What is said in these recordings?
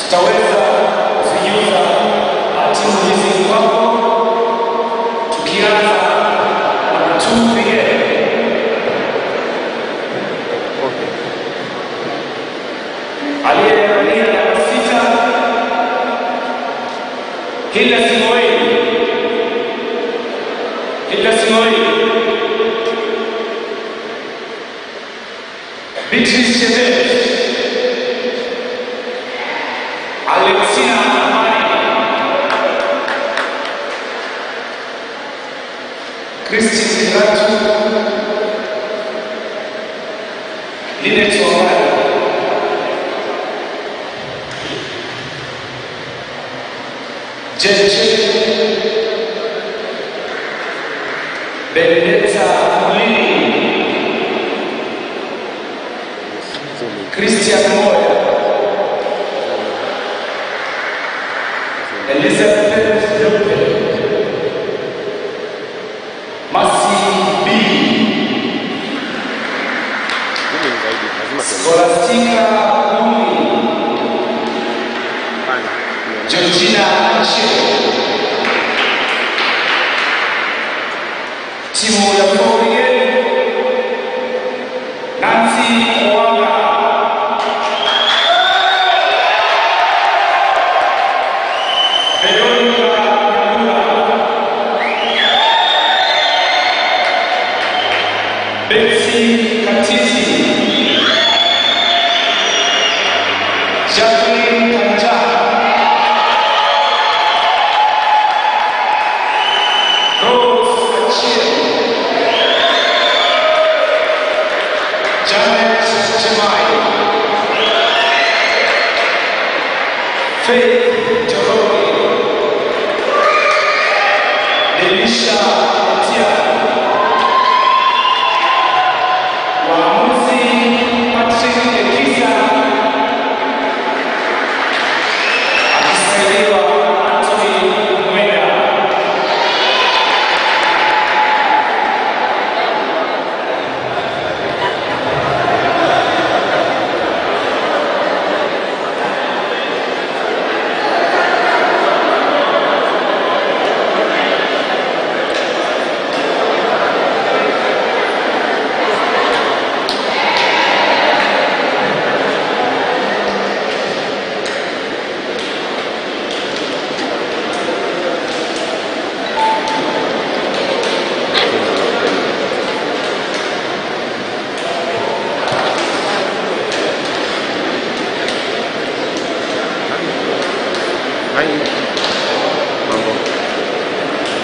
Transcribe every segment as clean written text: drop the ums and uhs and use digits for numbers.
tutaweza kuziuza timu hizi kwako, tukianza na 2 Brigade. Aliyevalia namba 6 Hilda Simoi, Beatrice Chebet, Alexina Amani, Christine Kiratu, Lanet Jeje Benedetta Mulini, Christian Moya, Elizabeth Lope, Masi B, Scholastica Mumi, Georgina Chile. Timu ya Brigade Nancy Wanga, Veronica Nyambura, Betsy Katiti, Jacqueline Kanja, Faith Jorori, Delisha Atiano, waamuzi Patrick Ekisa, akisaidiwa Anthony Mwenda.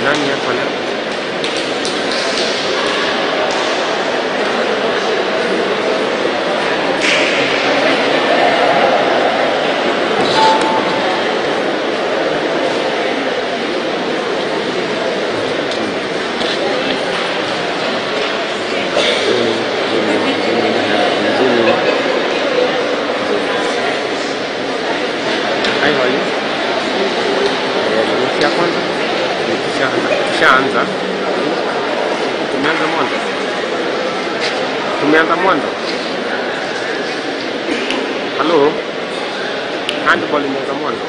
Nani hapa leo? Tumeanza mwanzo. Halo, handball imeanza mwanzo.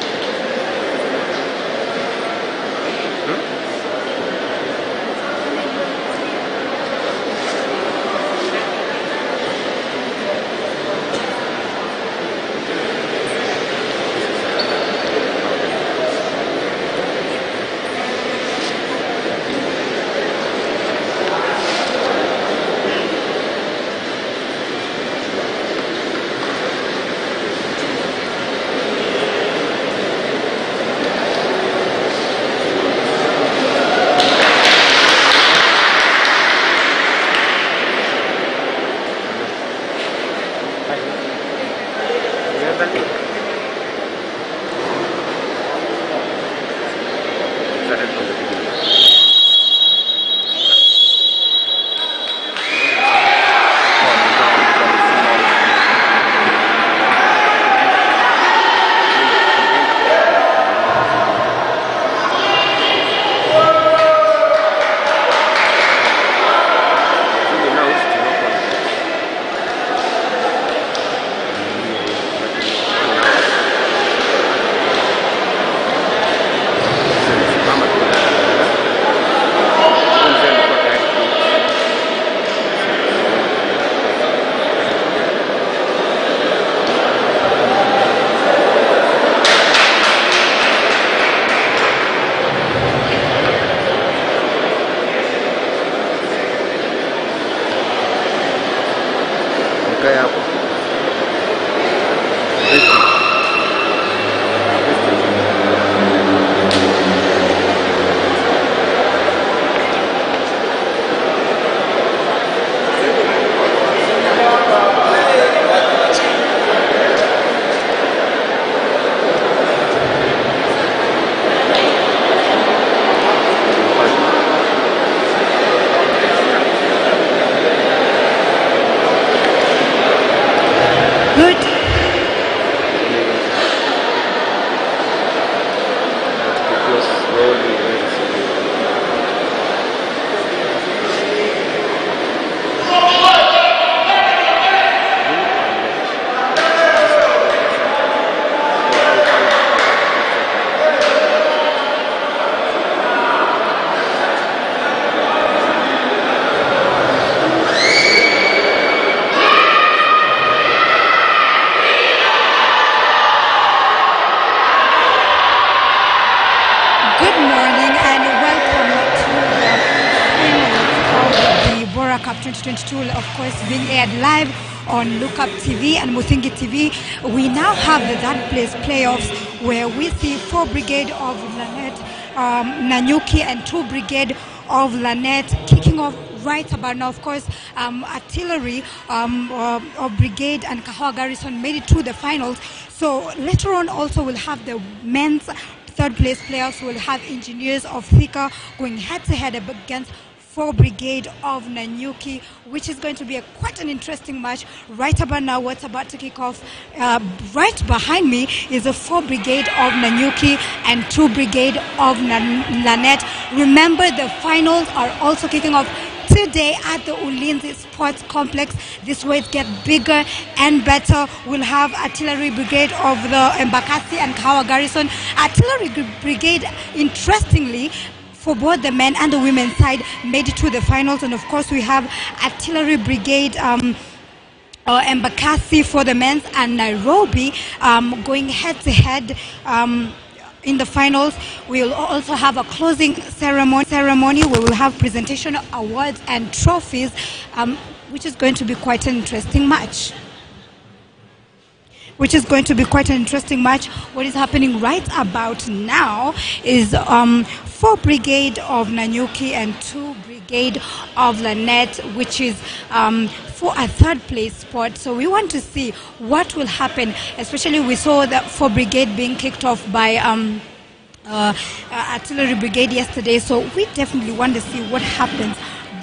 Cup 2022, of course, being aired live on Lookup TV and Muthingi TV. We now have the third place playoffs where we see 4 Brigade of Lanet, Nanyuki, and 2 Brigade of Lanet kicking off right about now. Of course, Artillery of Brigade and Kahawa Garrison made it to the finals. So later on also we'll have the men's third place playoffs. We'll have Engineers of Thika going head to head against 4 Brigade of Nanyuki, which is going to be quite an interesting match. Right about now, what's about to kick off, right behind me is a 4 Brigade of Nanyuki and 2 Brigade of Lanet. Remember, the finals are also kicking off today at the Ulinzi Sports Complex. This way it gets bigger and better. We'll have Artillery Brigade of the Embakasi and Kahawa Garrison. Artillery Brigade, interestingly, for both the men and the women's side, made it to the finals. And of course we have Artillery Brigade Embakasi for the men's and Nairobi going head to head in the finals. We'll also have a closing ceremony. We will have presentation awards and trophies, which is going to be quite an interesting match. What is happening right about now is 4 Brigade of Nanyuki and 2 Brigade of Lanet, which is for a third place spot. So we want to see what will happen. Especially we saw that 4 Brigade being kicked off by Artillery Brigade yesterday. So we definitely want to see what happens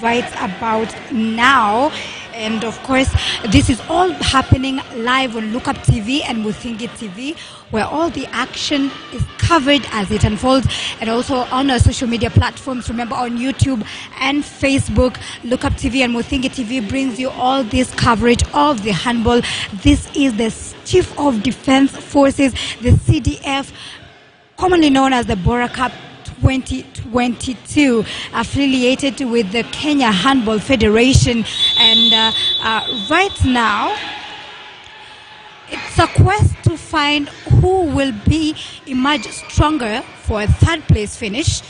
right about now. And of course, this is all happening live on Lookup TV and Muthingi TV, where all the action is covered as it unfolds, and also on our social media platforms. Remember, on YouTube and Facebook, Lookup TV and Muthingi TV brings you all this coverage of the handball. This is the Chief of Defense Forces, the CDF, commonly known as the Bora Cup 2022, affiliated with the Kenya Handball Federation. And right now it's a quest to find who will emerge stronger for a third place finish.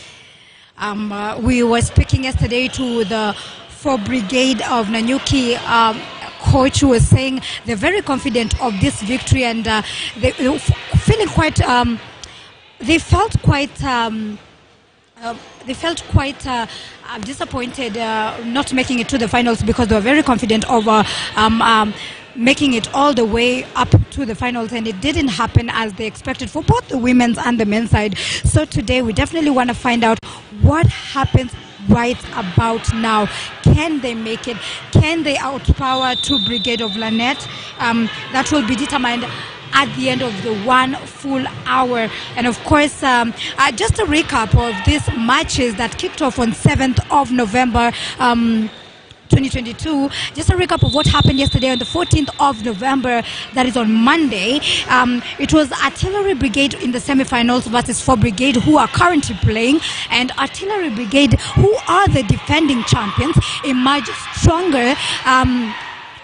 We were speaking yesterday to the 4 Brigade of Nanyuki coach, who was saying they're very confident of this victory, and they're feeling quite they felt quite disappointed not making it to the finals, because they were very confident of making it all the way up to the finals, and it didn't happen as they expected for both the women's and the men's side. So today we definitely want to find out what happens right about now. Can they make it? Can they outpower 2 Brigade of Lanet? That will be determined at the end of the 1 full hour. And of course, just a recap of these matches that kicked off on 7th of November 2022. Just a recap of what happened yesterday on the 14th of November, that is on Monday. It was Artillery Brigade in the semi-finals versus 4 Brigade, who are currently playing, and Artillery Brigade, who are the defending champions, emerged stronger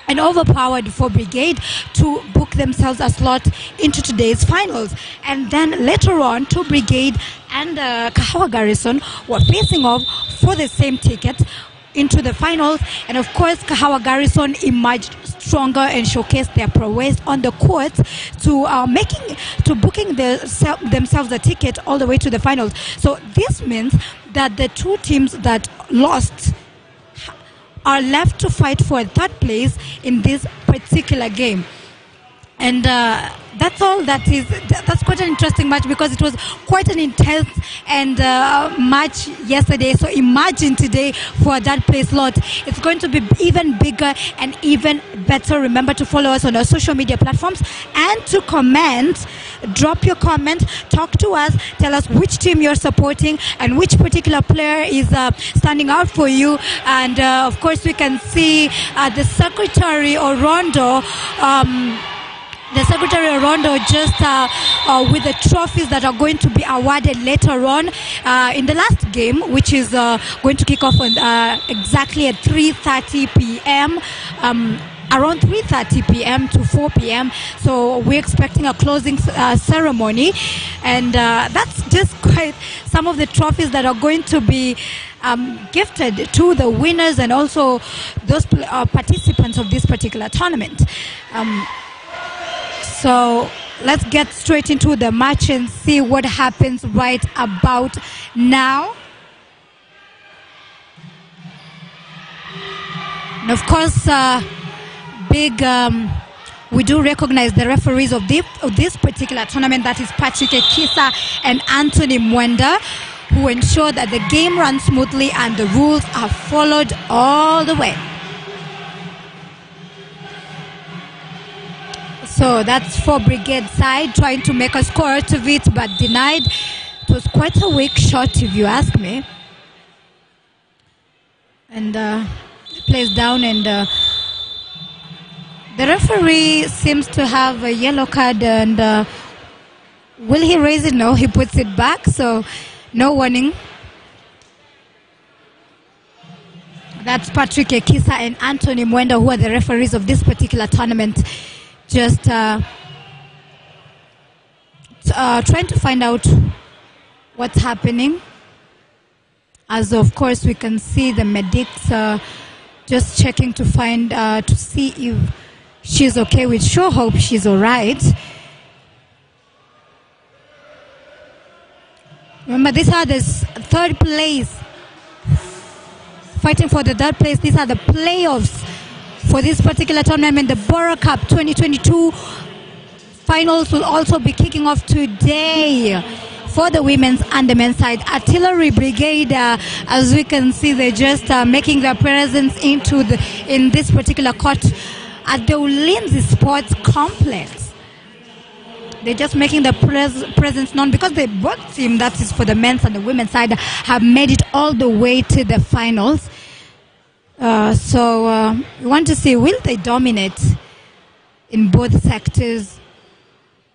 and overpowered 4 Brigade to book themselves a slot into today's finals. And then later on, 2 Brigade and Kahawa Garrison were facing off for the same ticket into the finals. And of course, Kahawa Garrison emerged stronger and showcased their prowess on the court to booking themselves a ticket all the way to the finals. So this means that the 2 teams that lost are left to fight for third place in this particular game. And that's all. That's quite an interesting match, because it was quite an intense and match yesterday. So imagine today for that place lot, it's going to be even bigger and even better. Remember to follow us on our social media platforms and to comment. Drop your comment, talk to us, tell us which team you're supporting and which particular player is standing out for you. And of course, we can see the Secretary Orondo. The Secretary Orondo just with the trophies that are going to be awarded later on in the last game, which is going to kick off on exactly at 3:30 p.m. Around 3:30 p.m. to 4 p.m. So we're expecting a closing ceremony, and that's just quite some of the trophies that are going to be gifted to the winners and also those participants of this particular tournament. So let's get straight into the match and see what happens right about now. And of course, we do recognize the referees of this particular tournament, that is Patrick Ekisa and Anthony Mwenda, who ensure that the game runs smoothly and the rules are followed all the way. So that's for Brigade side, trying to make a score out of it, but denied. It was quite a weak shot, if you ask me. And plays down, and the referee seems to have a yellow card, and will he raise it? No, he puts it back, so no warning. That's Patrick Ekisa and Anthony Mwenda, who are the referees of this particular tournament, just trying to find out what's happening. As of course we can see the medics just checking to find to see if she's okay. We sure hope she's all right. Remember, these are the third place, fighting for the third place. These are the playoffs for this particular tournament. The Bora Cup 2022 finals will also be kicking off today for the women's and the men's side. Artillery Brigade, as we can see, they're just making their presence in this particular court at the Ulinzi Sports Complex. They're just making the presence known because they both team, that is for the men's and the women's side, have made it all the way to the finals. So we want to see, will they dominate in both sectors,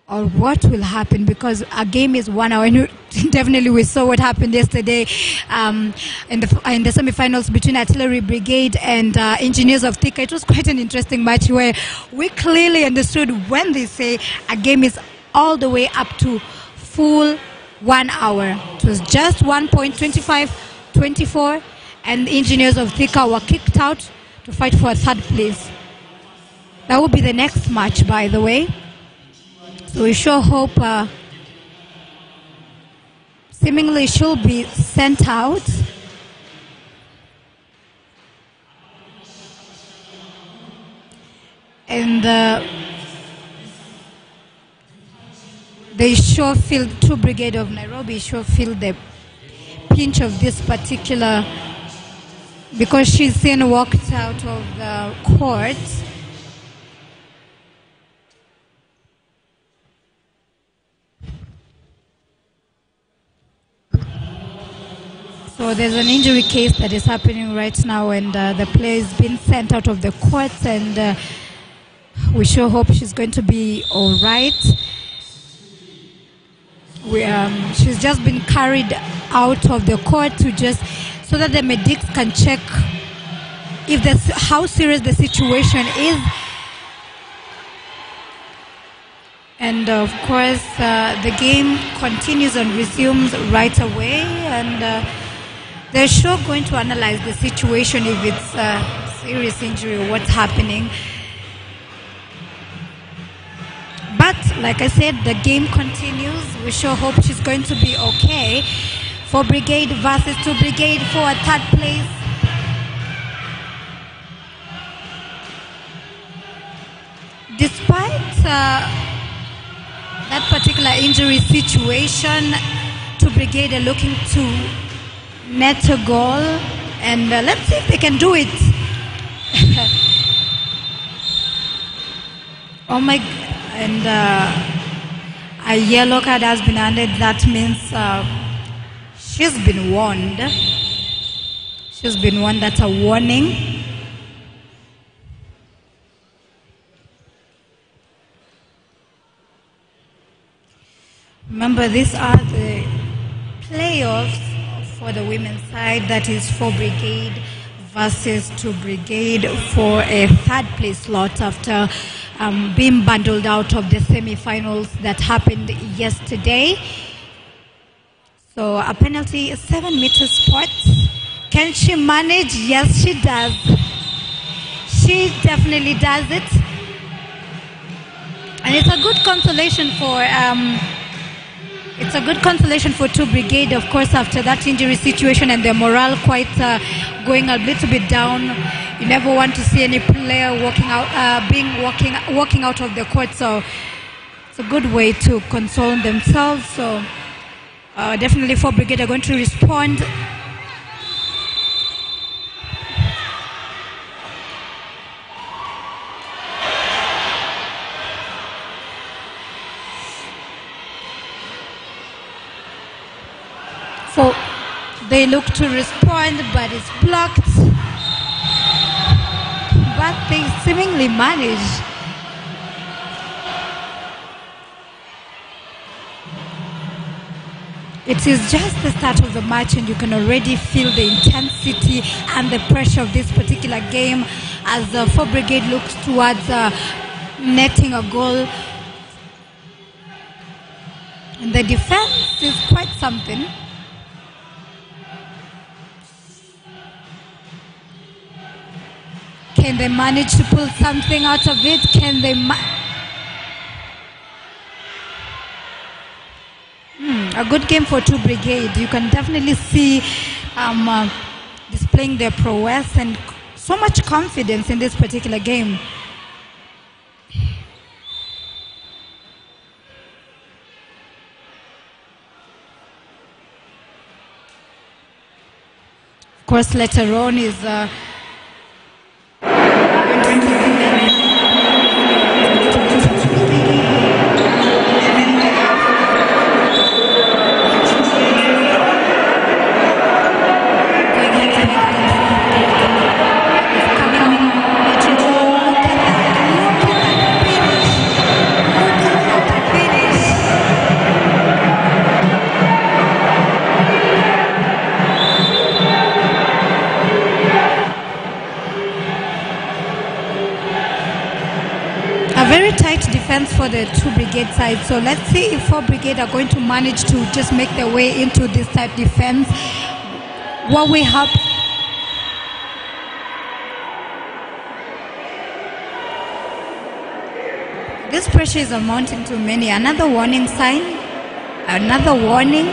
or what will happen, because a game is 1 hour, and definitely we saw what happened yesterday in the semi-finals between Artillery Brigade and Engineers of Thika. It was quite an interesting match where we clearly understood when they say a game is all the way up to full 1 hour. It was just 1.25-24, and the Engineers of Thika were kicked out to fight for a third place. That will be the next match, by the way. So we sure hope seemingly she'll be sent out. And they sure feel, to Brigade of Nairobi, sure feel the pinch of this particular, because she's then walked out of the court. So there's an injury case that is happening right now, and the player is being sent out of the courts, and we sure hope she's going to be all right. She's just been carried out of the court to just so that the medics can check if how serious the situation is. And of course, the game continues and resumes right away, and they're sure going to analyze the situation, if it's a serious injury or what's happening. But like I said, the game continues. We sure hope she's going to be okay. For Brigade versus to Brigade for a third place. Despite that particular injury situation, to Brigade are looking to net a goal, and let's see if they can do it. Oh my, and a yellow card has been handed. That means she's been warned. She's been warned. That's a warning. Remember, these are the playoffs for the women's side. That is for Brigade versus to Brigade for a third place slot after being bundled out of the semi-finals that happened yesterday. So a penalty, 7 meter spot, Can she manage? Yes, she does. She definitely does it. And it's a good consolation for 2 Brigade, of course, after that injury situation and their morale quite going a little bit down. You never want to see any player walking out of the court, so it's a good way to console themselves. So definitely 4 Brigade are going to respond. So they look to respond, but it's blocked. But they seemingly manage. It is just the start of the match, and you can already feel the intensity and the pressure of this particular game as the 4 Brigade looks towards netting a goal. And the defense is quite something. Can they manage to pull something out of it? Can they a good game for 2 Brigade. You can definitely see displaying their prowess and so much confidence in this particular game. Of course, later on is for the 2 Brigade side. So let's see if 4 Brigade are going to manage to just make their way into this type defense. What we have this pressure is amounting to many. Another warning sign, another warning.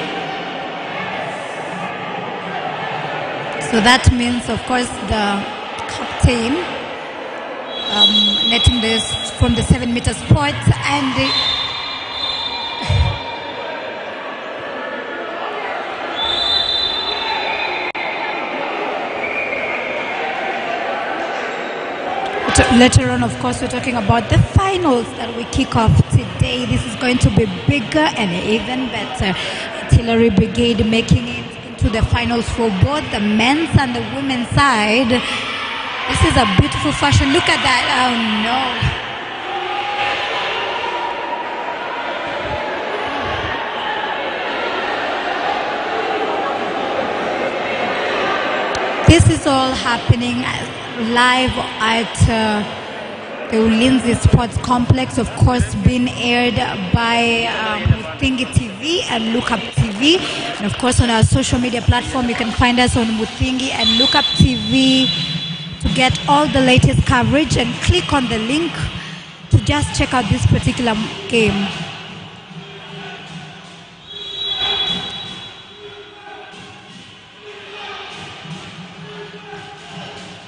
So that means, of course, the captain netting this from the 7-meter spot, and later on, of course, we're talking about the finals that we kick off today. This is going to be bigger and even better. Artillery Brigade making it into the finals for both the men's and the women's side. This is a beautiful fashion. Look at that. Oh no. This is all happening live at the Ulinzi Sports Complex, of course, being aired by Muthingi TV and Lookup TV. And of course, on our social media platform, you can find us on Muthingi and Lookup TV to get all the latest coverage, and click on the link to just check out this particular game.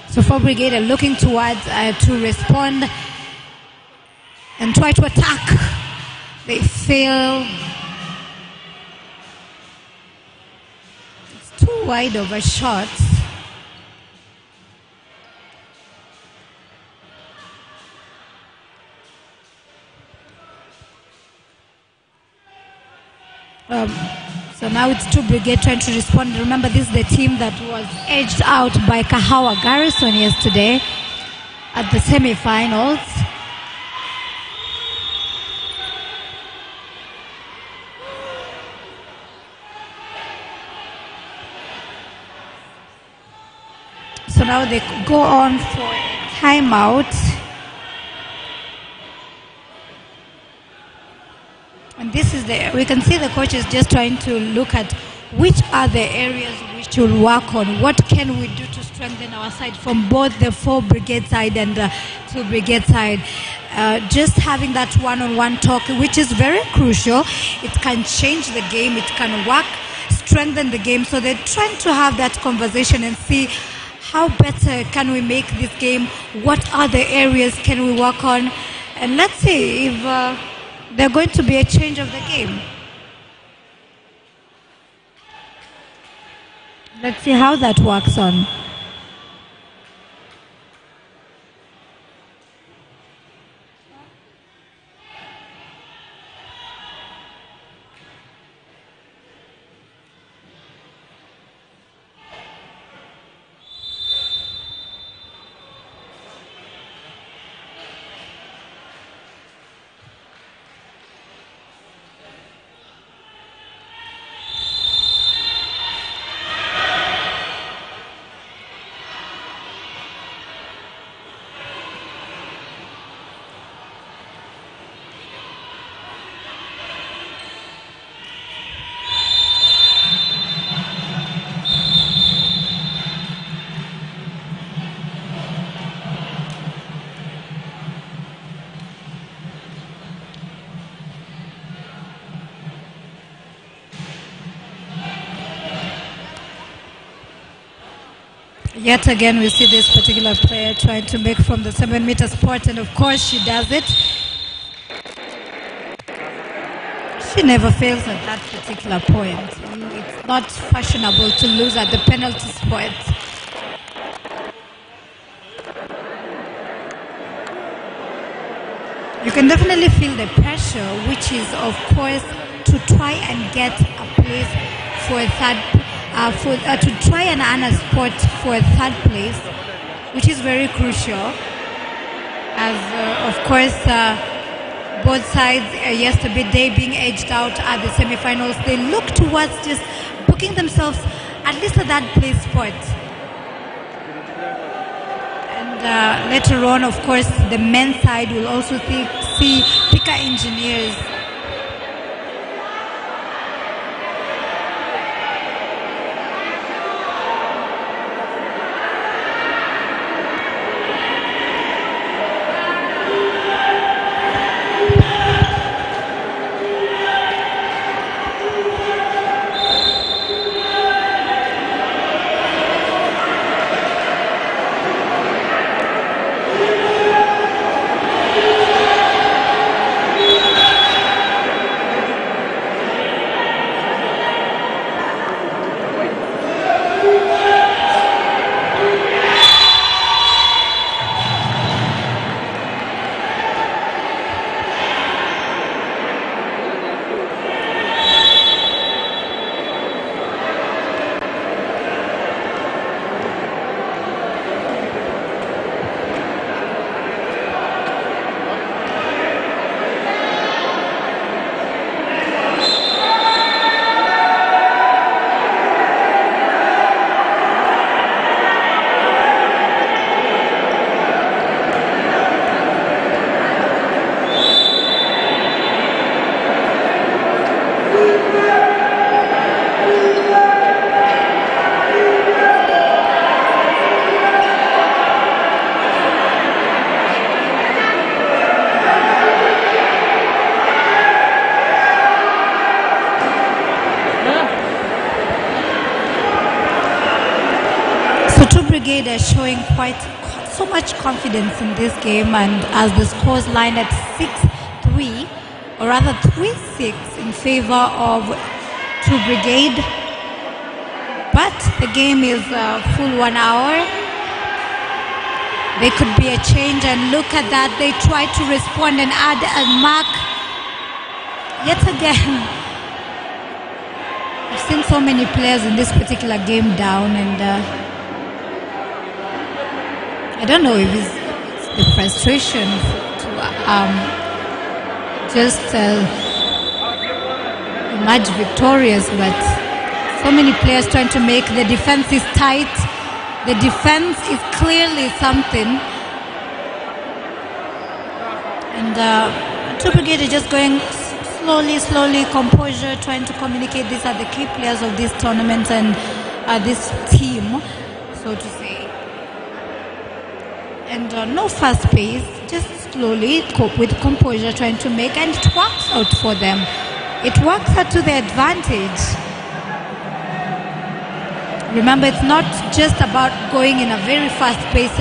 So 4 Brigade are looking towards to respond and try to attack. They fail. It's too wide of a shot. So now it's 2 Brigade trying to respond. Remember, this is the team that was edged out by Kahawa Garrison yesterday at the semi-finals. So now they go on for a timeout. And this is we can see the coach is just trying to look at which are the areas we should work on? What can we do to strengthen our side from both the 4 Brigade side and the 2 Brigade side? Just having that one-on-one talk, which is very crucial. It can change the game. It can work, strengthen the game. So they're trying to have that conversation and see how better can we make this game? What other areas can we work on? And let's see if there's going to be a change of the game. Let's see how that works on. Yet again, we see this particular player trying to make from the 7-meter spot, and of course she does it. She never fails at that particular point. It's not fashionable to lose at the penalty spot. You can definitely feel the pressure, which is, of course, to try and get a place for a third to try and earn a spot for a 3rd place, which is very crucial, as of course both sides yesterday being edged out at the semi-finals, they look towards just booking themselves at least a 3rd place spot. And later on, of course, the men's side will also see Pika Engineers. Brigade are showing so much confidence in this game, and as the scores line at 6-3, or rather 3-6 in favor of 2 Brigade. But the game is full 1 hour. There could be a change, and look at that. They try to respond and add a mark. Yet again, I've seen so many players in this particular game down, and I don't know if it's the frustration to just emerge victorious, but so many players trying to make the defense is tight. The defense is clearly something, and 2 Brigade are just going slowly, composure, trying to communicate. These are the key players of this tournament, and this team, so to say. And no fast pace, just slowly, with composure, trying to make, and it works out for them. It works out to their advantage. Remember, it's not just about going in a very fast pace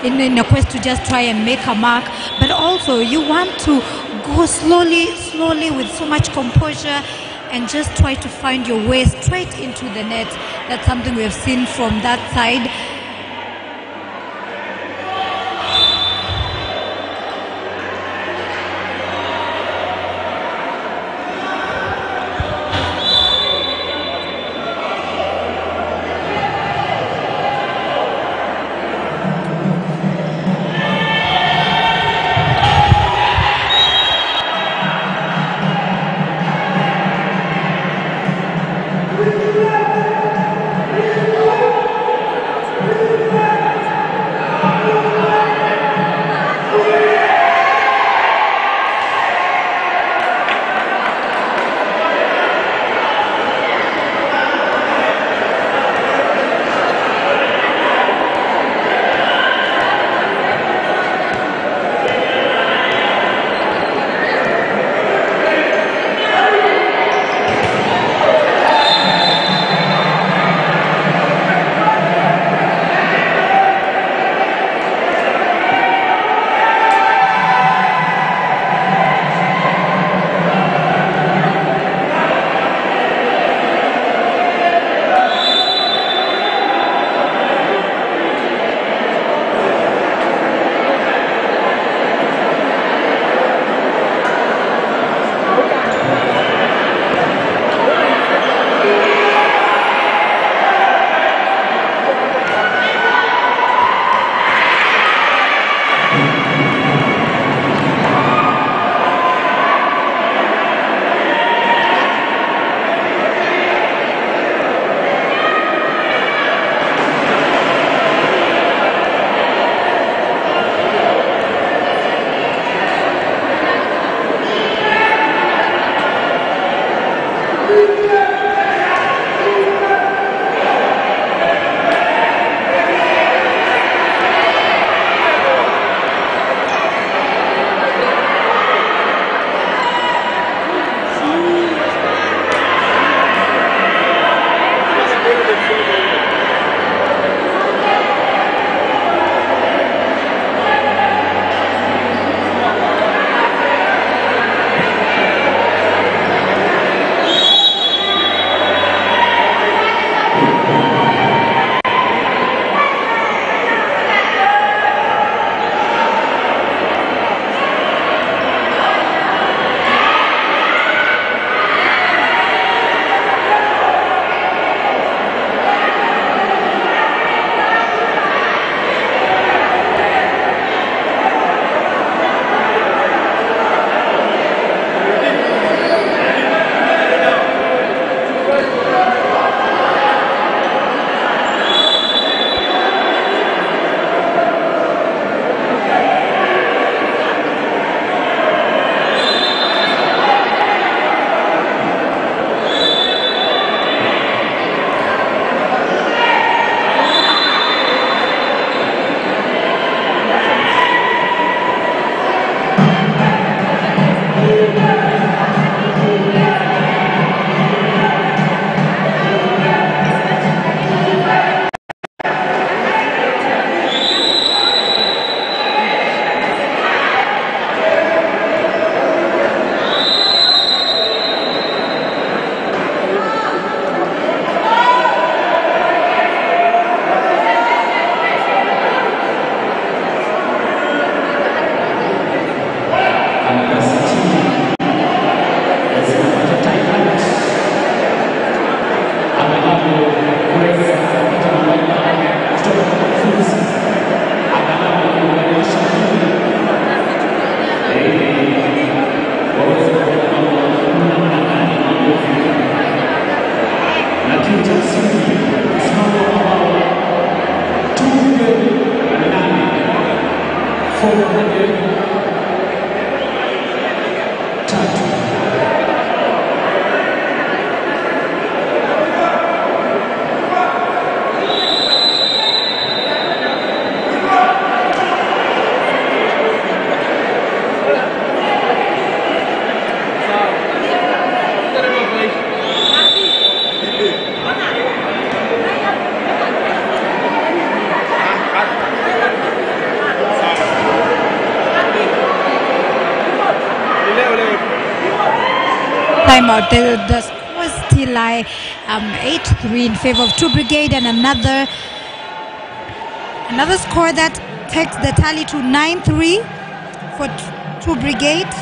in a quest to just try and make a mark, but also you want to go slowly with so much composure and just try to find your way straight into the net. That's something we have seen from that side. timeout. The scores still lie 8-3 in favor of True Brigade, and another score that takes the tally to 9-3 for True Brigade.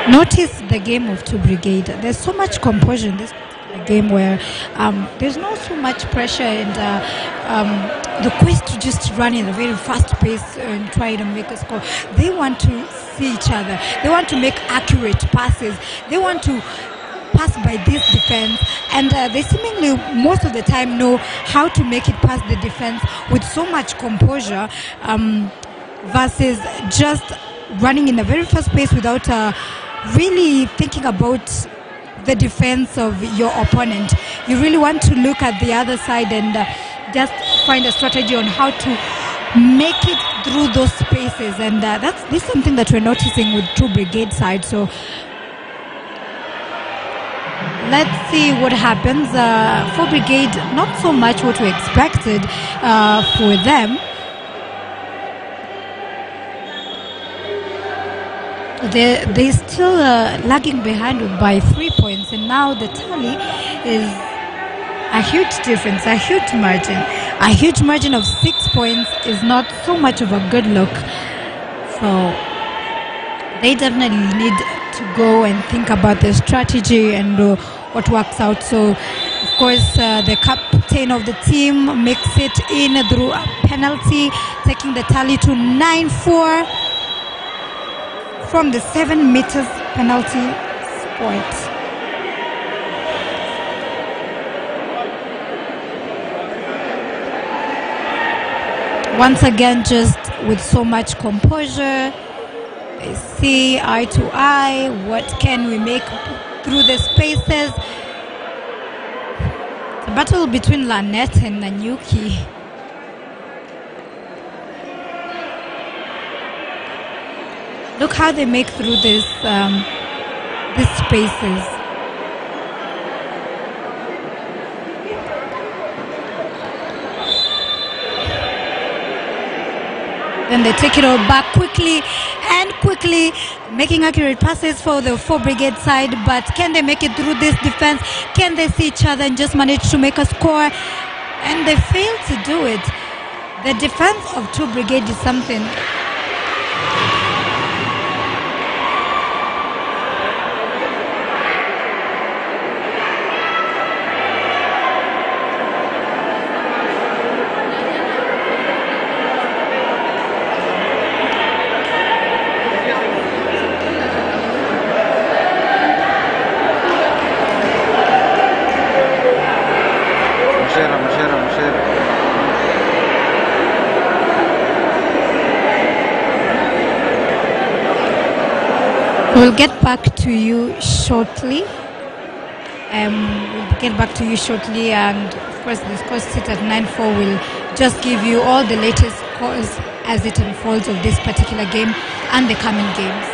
Notice the game of True Brigade. There's so much composure in this game where there's not so much pressure, and the quest to just run in a very fast pace and try to make a score. They want to see each other. They want to make accurate passes. They want to pass by this defense, and they seemingly most of the time know how to make it past the defense with so much composure versus just running in a very fast pace without really thinking about the defense of your opponent. You really want to look at the other side and just find a strategy on how to make it through those spaces, and this is something that we're noticing with True Brigade side. So let's see what happens. For Brigade, not so much what we expected for them. They're still lagging behind by 3 points, and now the tally is a huge difference, a huge margin. A huge margin of 6 points is not so much of a good look. So they definitely need to go and think about their strategy and what works out. So, of course, the captain of the team makes it in through a penalty, taking the tally to 9-4 from the 7 meters penalty spot. Once again, just with so much composure, they see eye to eye. What can we make through the spaces? The battle between Lanet and Nanyuki. Look how they make through these spaces. Then they take it all back quickly, making accurate passes for the 4 Brigade side. But can they make it through this defense? Can they see each other and just manage to make a score? And they fail to do it. The defense of True Brigade is something. We'll get back to you shortly. And of course the score sit at 9-4. Will just give you all the latest scores as it unfolds of this particular game and the coming games.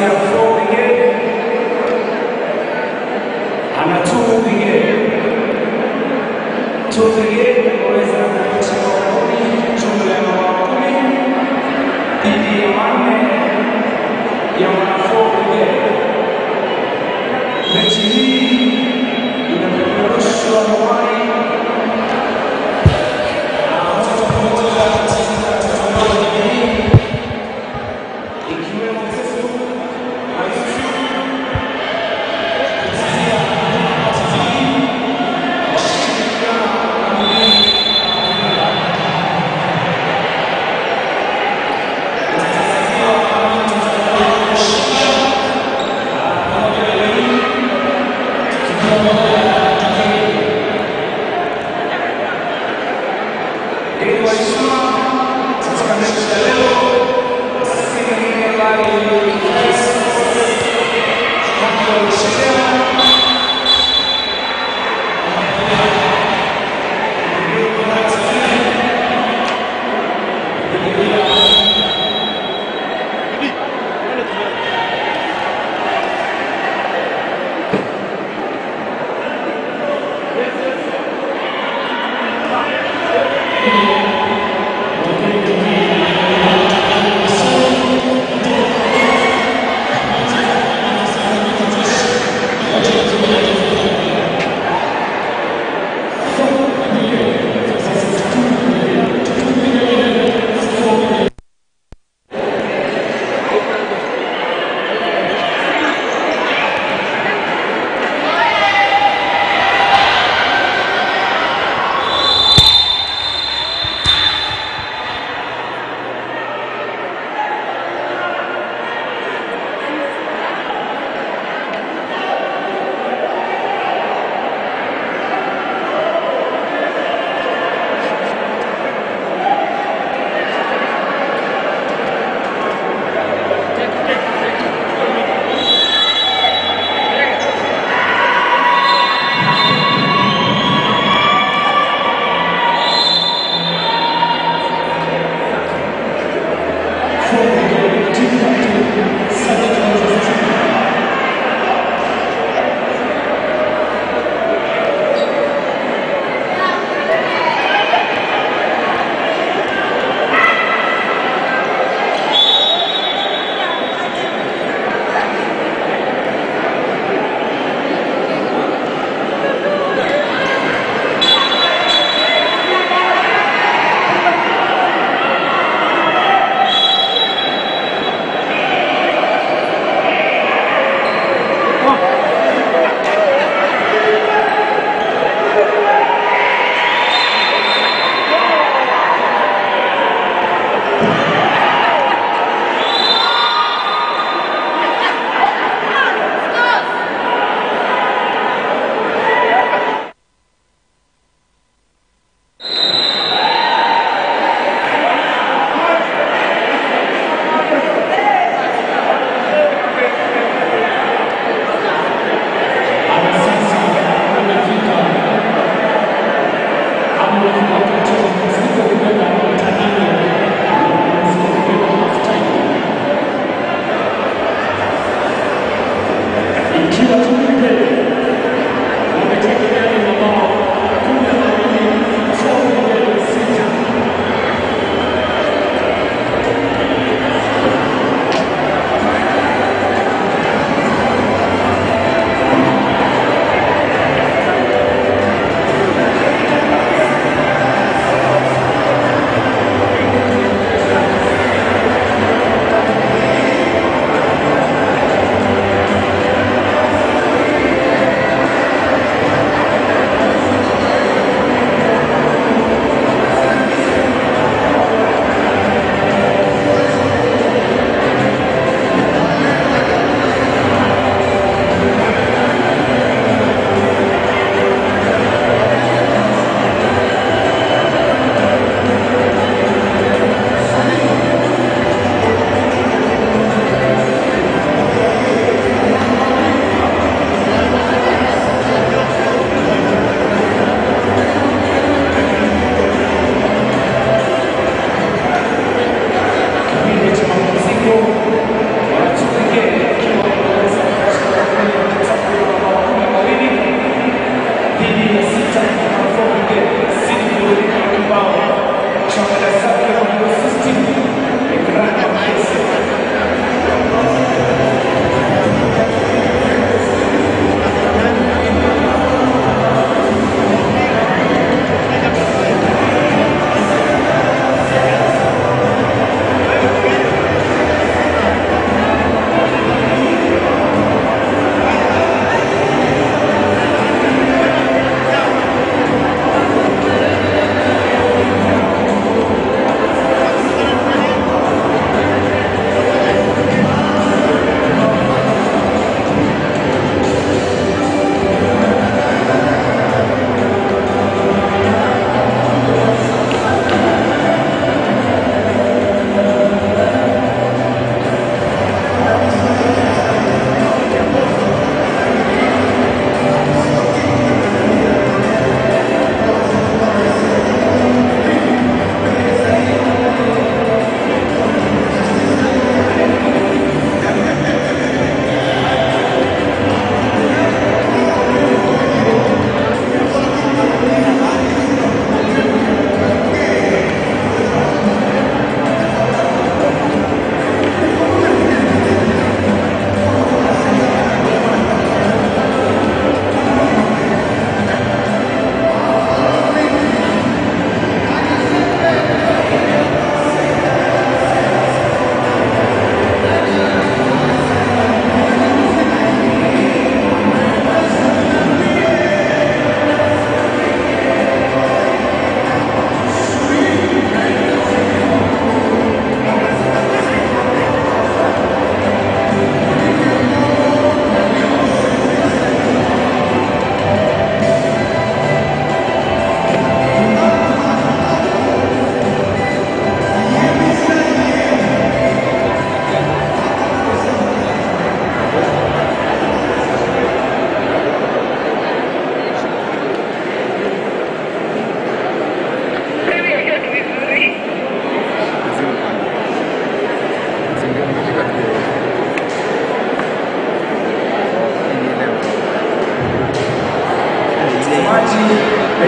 nafasi ya 4 Brigade, ana 2 Brigade. 2 Brigade waweza kucheza jumla ya 10 dhidi ya 4 ya 4 Brigade. Mechi hii inapeperushwa hewani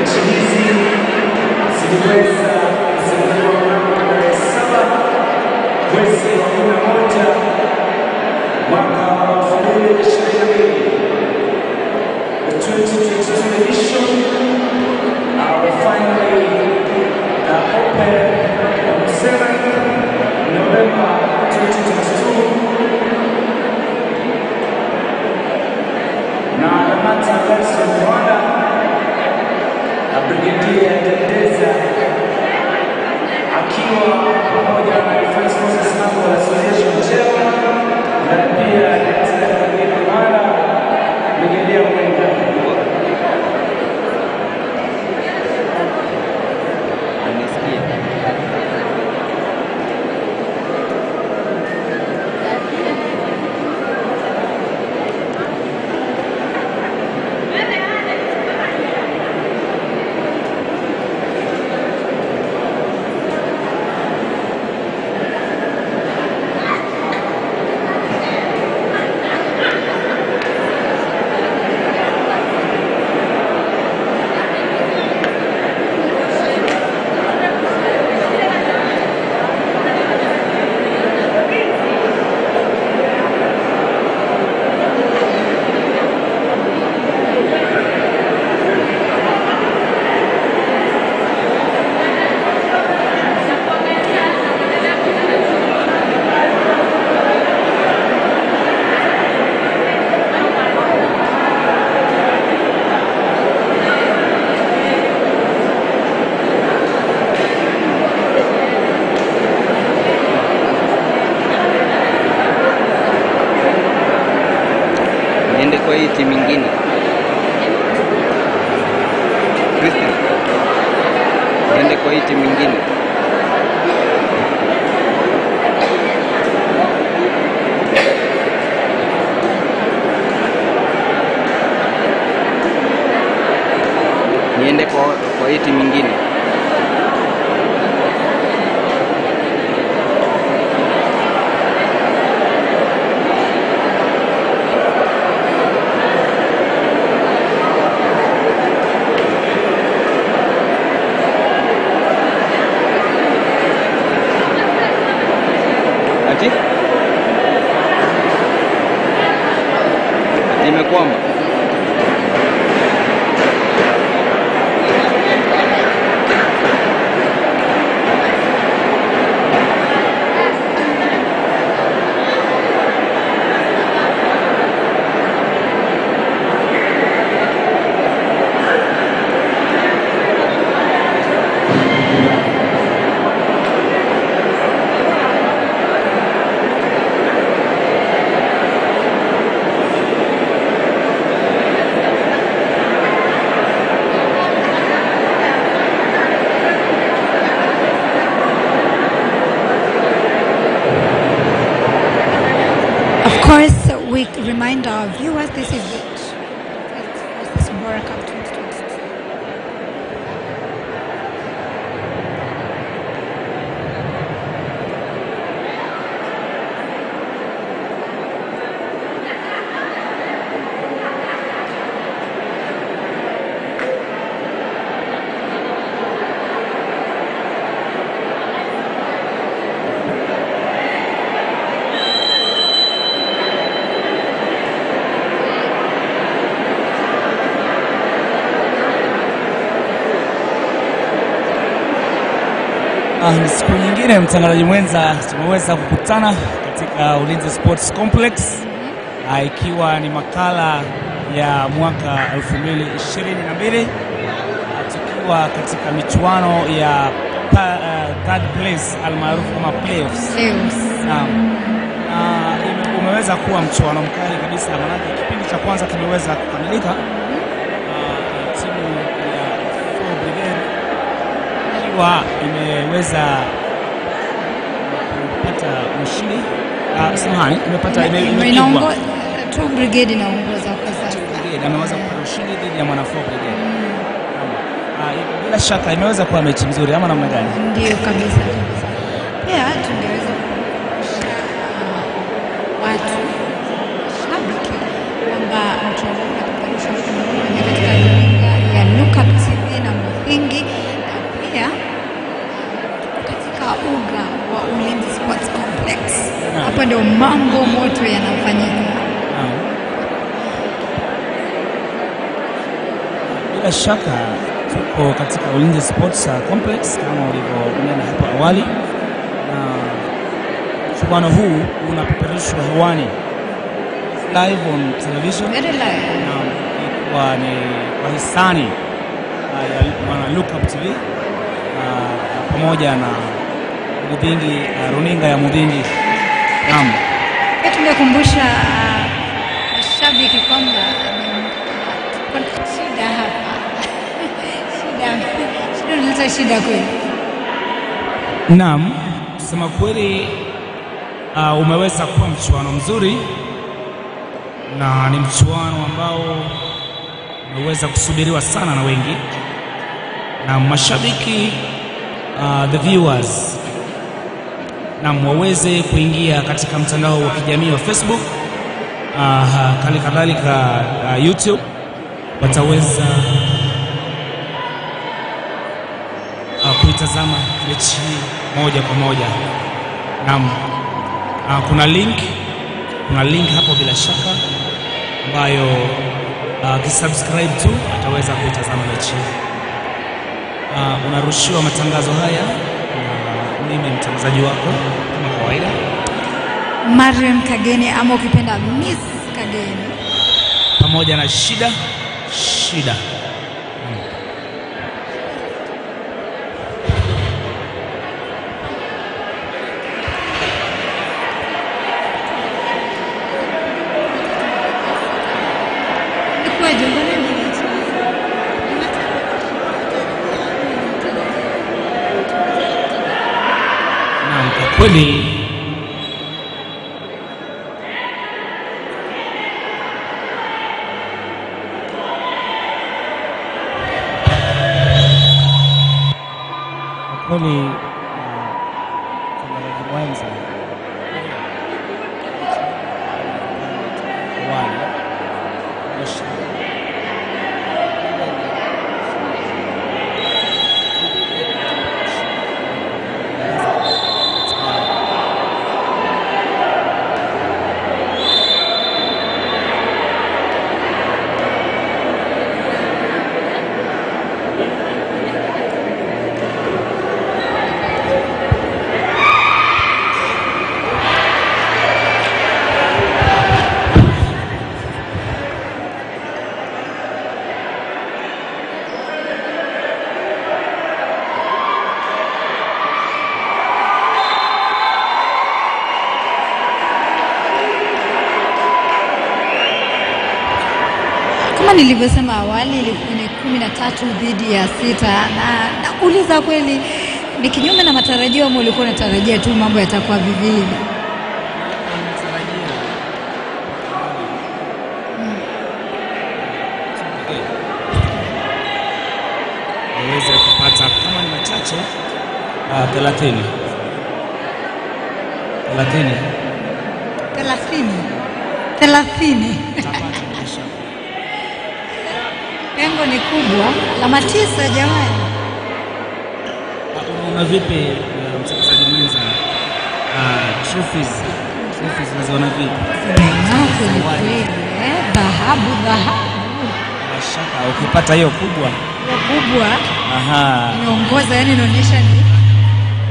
mechi hizi ziliweza kuzinduliwa mnamo tarehe 7 mwezi wa 11 mwaka wa 2022. The 2022 edition will finally open on 7th November 2022. Na Lanet versus Bora, Brigade Nanyuki akiwa pamoja na Defense Forces Handball Association Chairman na pia katika Brigade Bora, Brigade Nanyuki. Niende kwa hii timu nyingine. Christian. Niende kwa hii timu nyingine. Niende kwa hii timu nyingine. Imekwama. Of course, we remind our viewers this is it. This is Bora Cup 2022. Ni siku nyingine mtangazaji mwenza, tumeweza kukutana katika Ulinzi Sports Complex ikiwa ni makala ya mwaka 2022 tukiwa katika michuano ya third place almaarufu kama playoffs. Umeweza kuwa mchuano mkali kabisa, maana kipindi cha kwanza kimeweza kukamilika. Timu ya Brigade imeweza kupata ushindi. Imepata inaongoza tu Brigade inaongoza kwa sasa. Brigade ameweza kupata ushindi dhidi ya mwana Brigade. Bila shaka imeweza kuwa mechi nzuri ama namna gani? Ndio kabisa. Pia tungeweza watu shabiki kwamba mchezo unapeperushwa katika ya Look Up TV na hapa ndio mambo moto yanafanyika. Bila shaka tuko katika Ulinzi Sports Complex kama ulivyoona hapo awali, na mchuano huu unapeperushwa hewani live on television. Very live. Kwa ni kwa hisani ya Look Up TV pamoja na Mudingi, runinga ya Mudingi. Naam. Tumekumbusha mashabiki kwamba kuna shida hapa. Shida kweli. Naam, kusema kweli umeweza kuwa mchuano mzuri, na ni mchuano ambao umeweza kusubiriwa sana na wengi, na mashabiki the viewers na waweze kuingia katika mtandao wa kijamii wa Facebook, kadhalika YouTube, wataweza kuitazama mechi moja kwa moja. Naam, kuna link hapo bila shaka ambayo kisubscribe tu ataweza kuitazama mechi. Unarushiwa matangazo haya na mimi mtangazaji wako kama kawaida, Mariam Kageni, ama ukipenda Miss Kageni, pamoja na shida. Naam, kwa kweli mtangazaji mwenza kama nilivyosema awali, ilikuwa ni 13 dhidi ya 6, na nauliza kweli ni kinyume na matarajio ama ulikuwa unatarajia tu mambo yatakuwa vivi? waweze kupata kama ni machache 30 Pengo ni kubwa, alama 9 jamani. Unaona vipi mchezaji mwenza trophies unaziona vipi? Kweli dhahabu. Bila shaka ukipata hiyo kubwa inaongoza, yani inaonyesha ni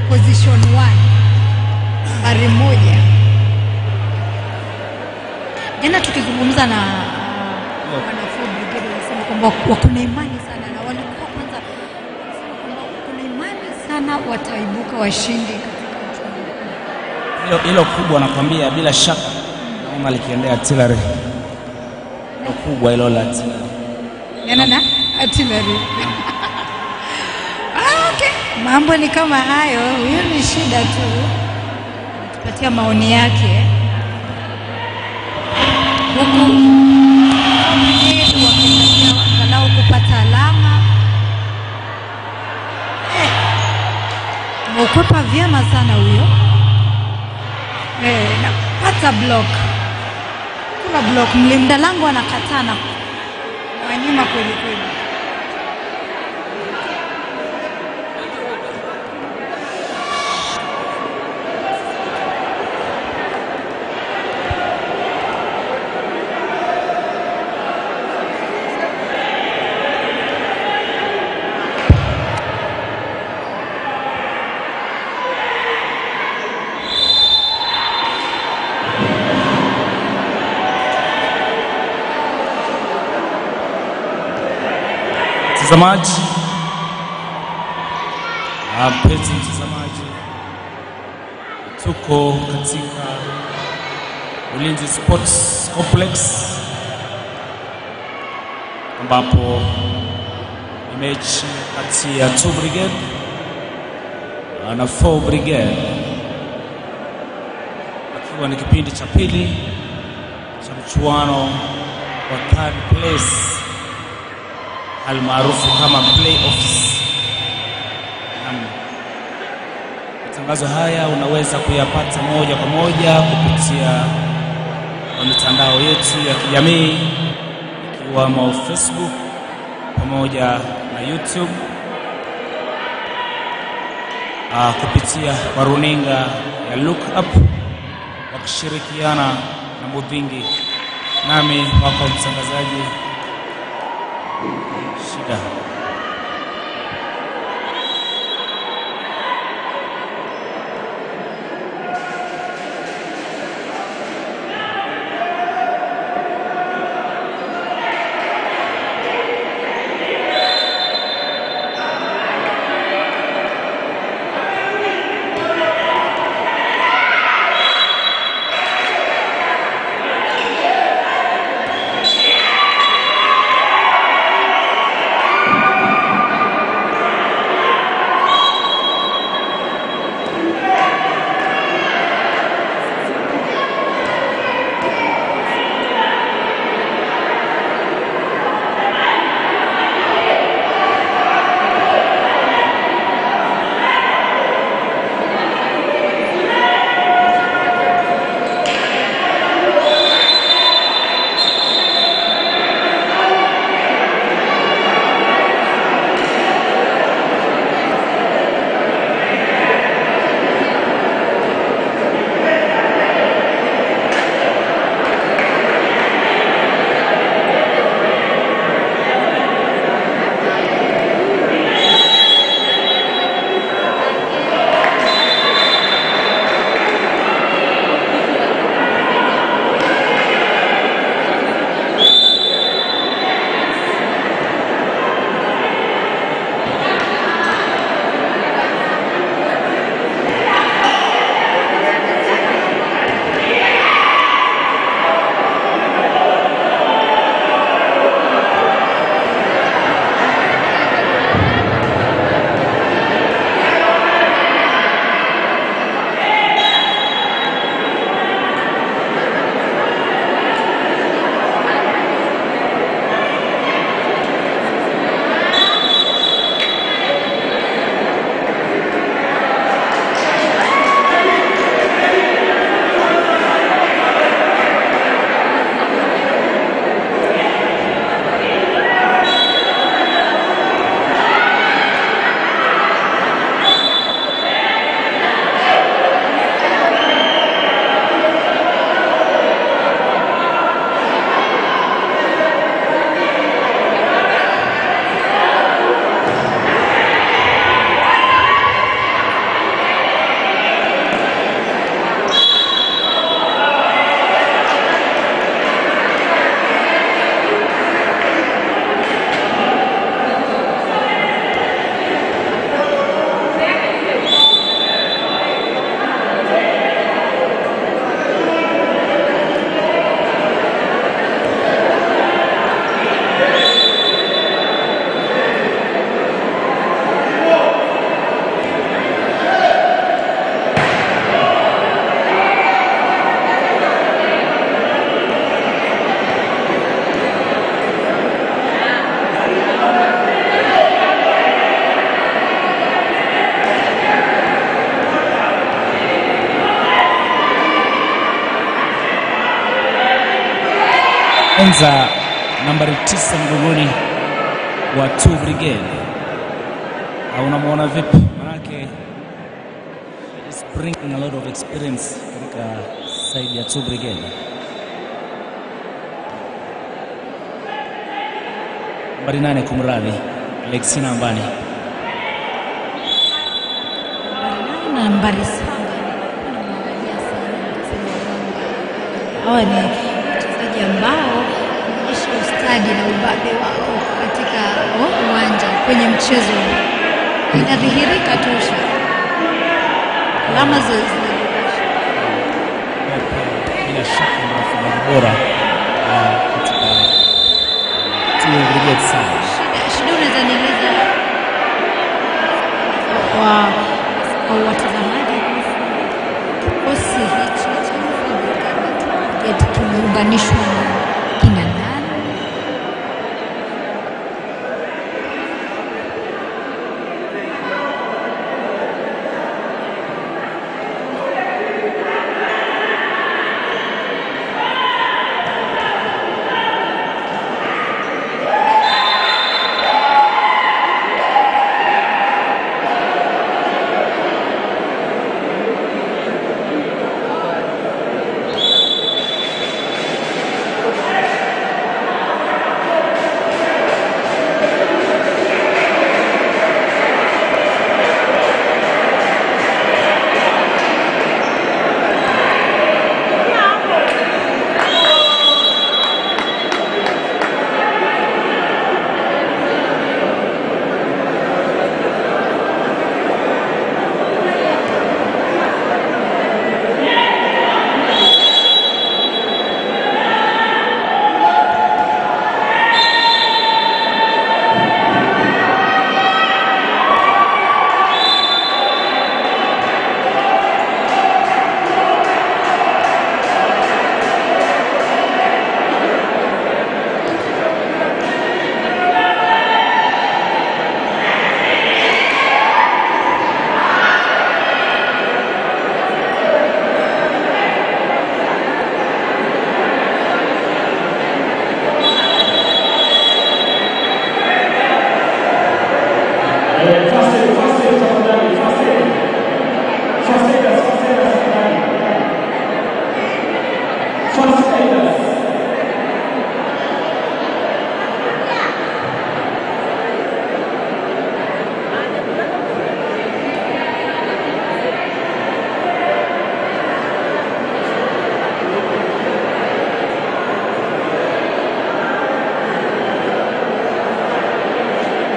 position 1 nambari 1. Jana tukizungumza na wanafunzi Brigade walisema kwamba wako na imani sana, na walikuwa kwanza wanasema kwamba kuna imani sana wataibuka washindi katika hilo kubwa. Nakwambia bila shaka naona likiendea artillery hilo kubwa, hilo la na artillery. Okay, mambo ni kama hayo. Hiyo ni shida tu, tupatia maoni yake huku wakiangalau kupata alama. Mkwepa vyema sana huyo. Napata block. Kuna block, mlinda lango anakatana wanyuma kweli. Mtazamaji, mpenzi mtazamaji, tuko katika Ulinzi Sports Complex ambapo ni mechi kati ya 2 Brigade na 4 Brigade, akiwa ni kipindi cha pili cha mchuano wa third place almaarufu kama playoffs. Matangazo haya unaweza kuyapata moja kwa moja kupitia mitandao yetu ya kijamii ikiwemo Facebook pamoja na YouTube, kupitia kwa runinga ya Look Up wakishirikiana na Mudhingi, nami wako mtangazaji Shida. Enza nambari 9 mgongoni wa 2 Brigade. Unamuona vipi? Manake is bringing a lot of experience katika side ya 2 Brigade. Nambari 8 kumradhi, Alexina Ambani. Nambari 7 hawa ni wachezaji ambao wanaonyesha ustadi ustadi na ubabe wao katika uwanja kwenye mchezo inadhihirika tosha. Alama zinadhihirisha bila shaka ni wafungaji bora katika timu ya Brigade sana. Shida unaweza nieleza kwa watazamaji kikosi hichi cha Brigade kimeunganishwa na kina nani?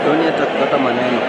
Tony atakupata maneno.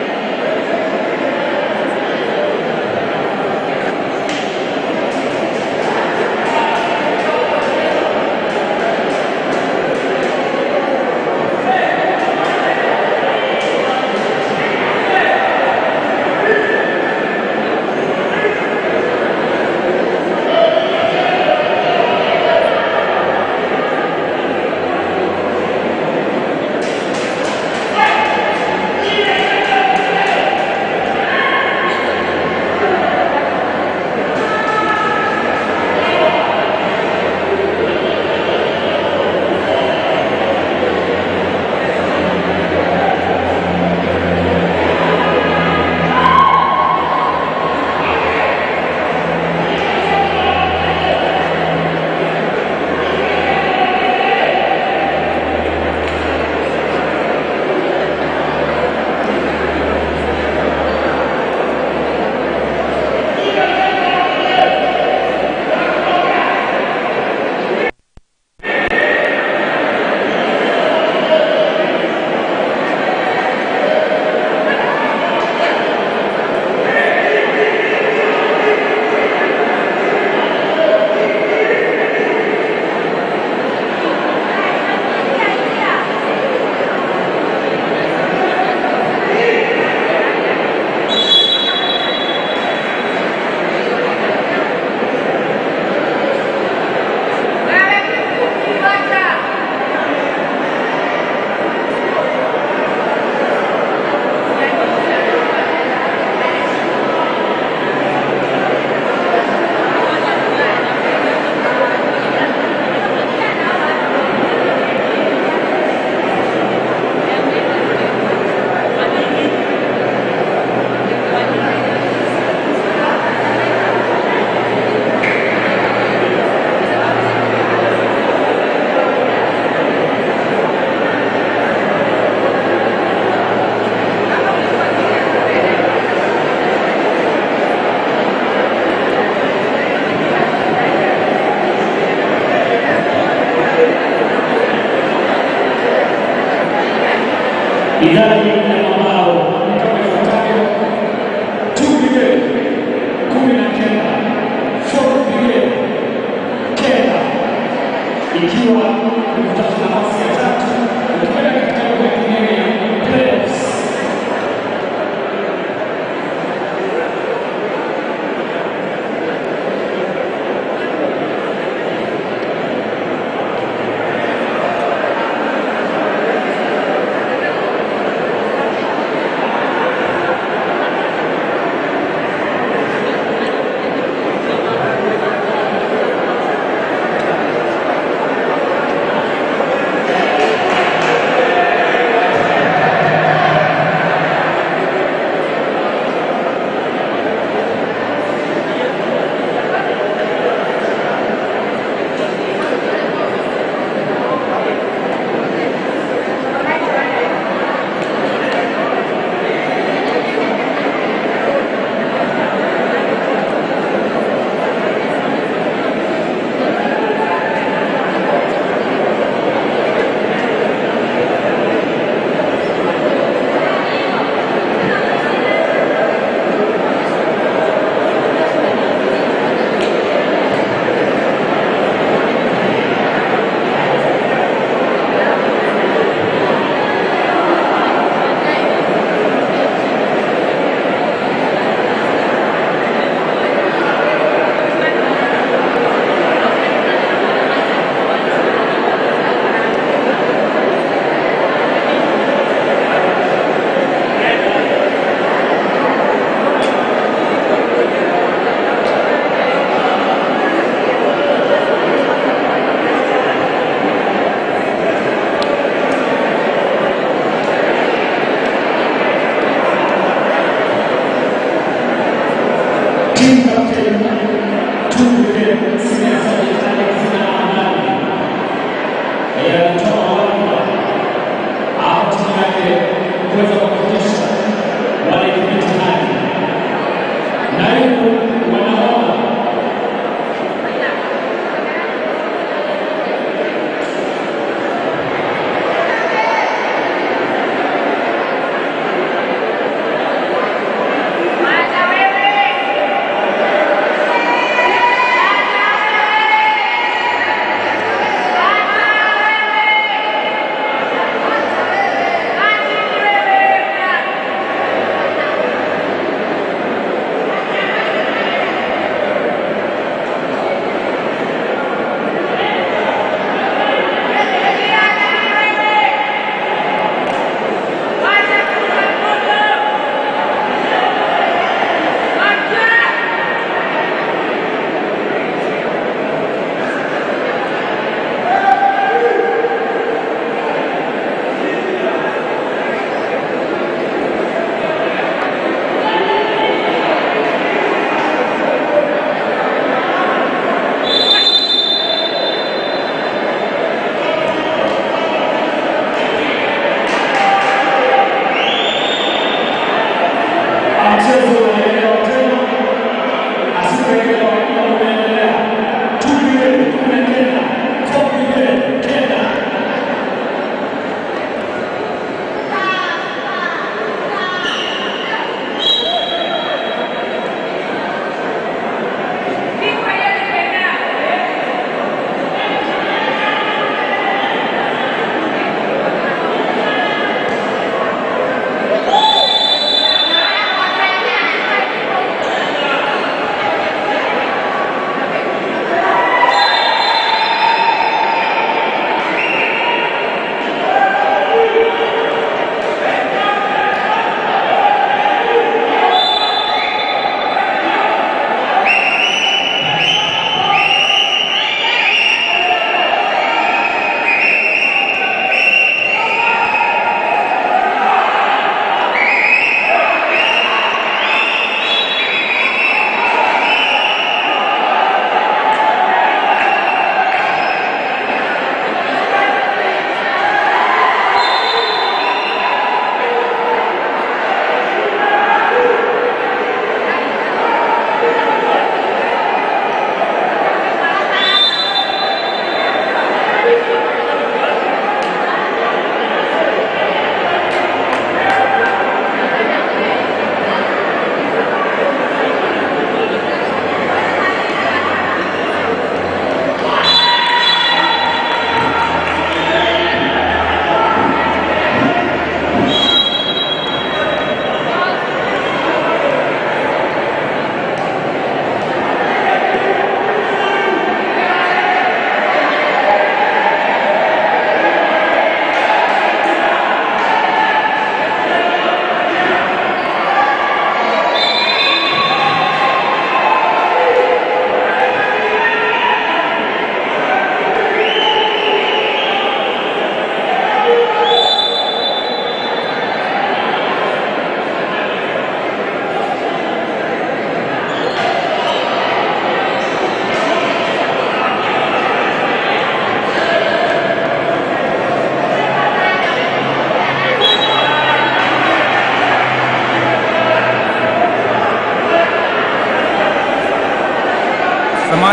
idadi ya mabao kama ifuatavyo: 2 Brigade 19, 4 Brigade Kenya, ikiwa kutafuta nafasi ya tatu kutoka katika kipengele ya playoffs.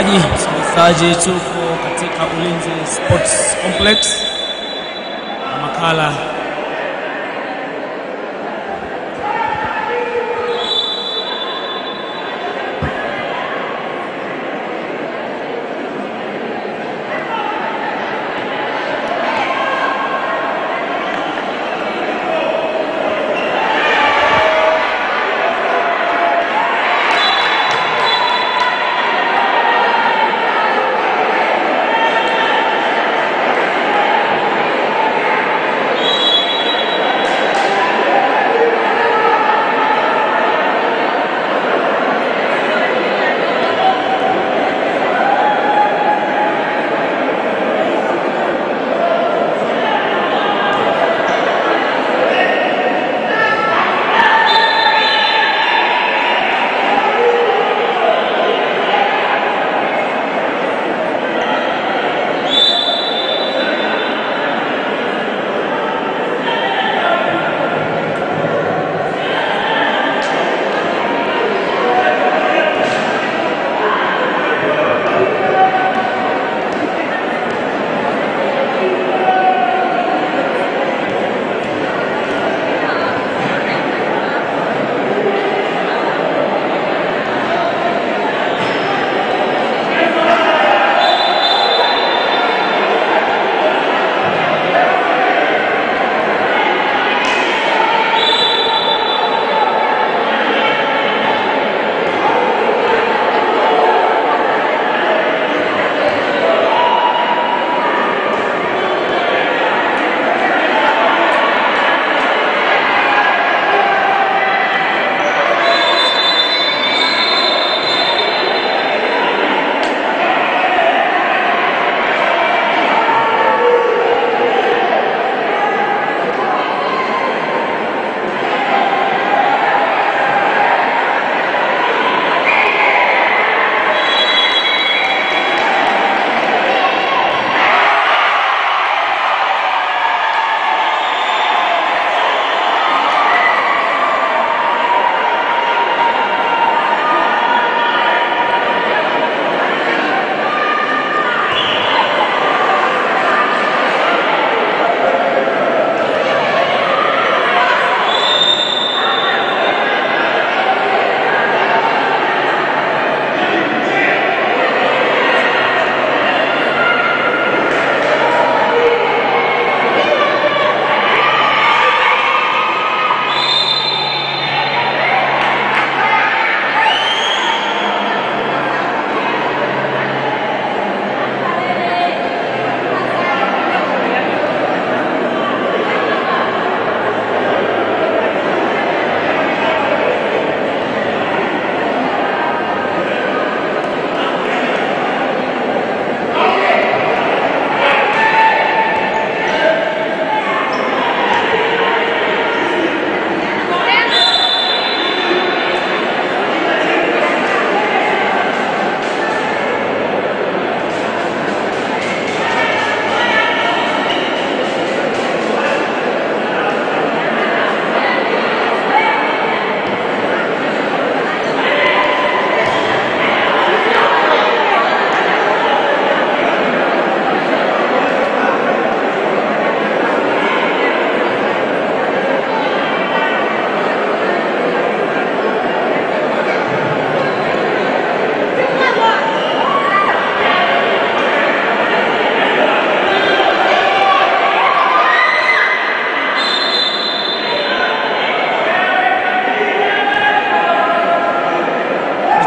Msikilizaji, tuko katika Ulinzi Sports Complex na makala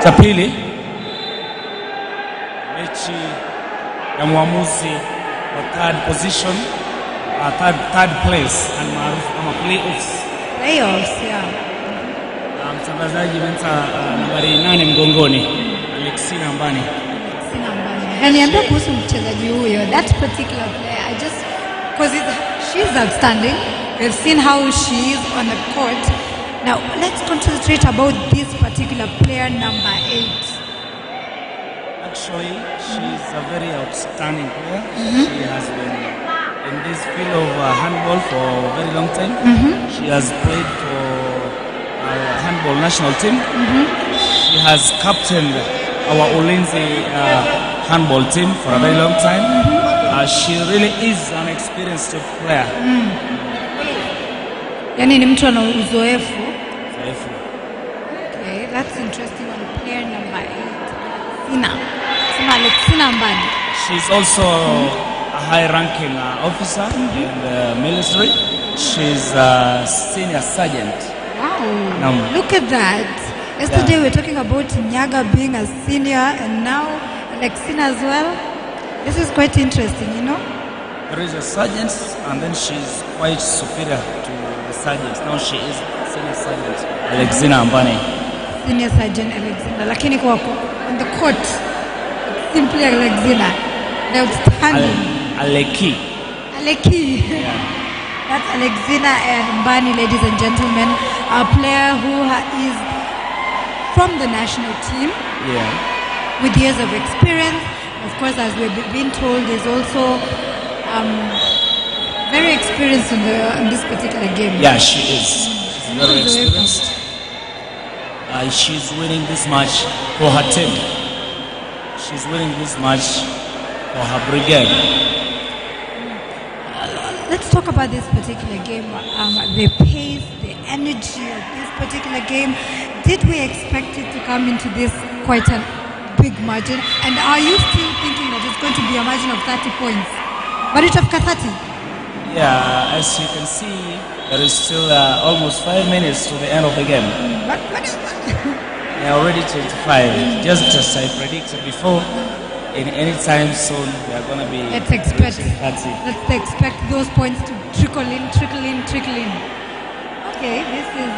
cha pili, mechi ya mwamuzi wa third position, third place almaarufu kama playoffs. Playoffs, yeah. Mtangazaji menta nambari 8 mgongoni, Alexina Mbani. Niambia kuhusu mchezaji huyo, that particular player, I just because she's outstanding. We've seen how she is on the court. Now let's concentrate about this particular player, number 8. Actually, she's a very outstanding player. She has been in this field of handball for a very long time. She has played for handball national team. She has captained our Ulinzi handball team for a very long time. She really is an experienced player. Yani ni mtu ana uzoefu. Okay, that's interesting on player number 8. Sina Mbani. She's also a high-ranking officer in the military. She's a senior sergeant. Wow, look at that. Yesterday we were talking about Nyaga being a senior and now Alexina as well. This is quite interesting, you know. There is a sergeant and then she's quite superior to the sergeant. Now she is senior sergeant Alexina Mbani. Senior sergeant Alexina. Lakini kwa on the court, simply Alexina. The outstanding. Aleki. Yeah. That's Alexina Mbani, ladies and gentlemen, a player who is from the national team. Yeah. With years of experience. Of course, as we've been told, is also very experienced in this particular game. Yeah, she is. She's very experienced. She's winning this match for her team. She's winning this match for her brigade. Let's talk about this particular game. The pace, the energy of this particular game. Did we expect it to come into this quite a big margin? And are you still thinking that it's going to be a margin of 30 points? But it of 30? Yeah, as you can see, there is still almost 5 minutes to the end of the game. Yeah, already 25. Just as I predicted before, in any time soon we are going to be. Let's expect 30. Let's expect those points to trickle in. Okay, this is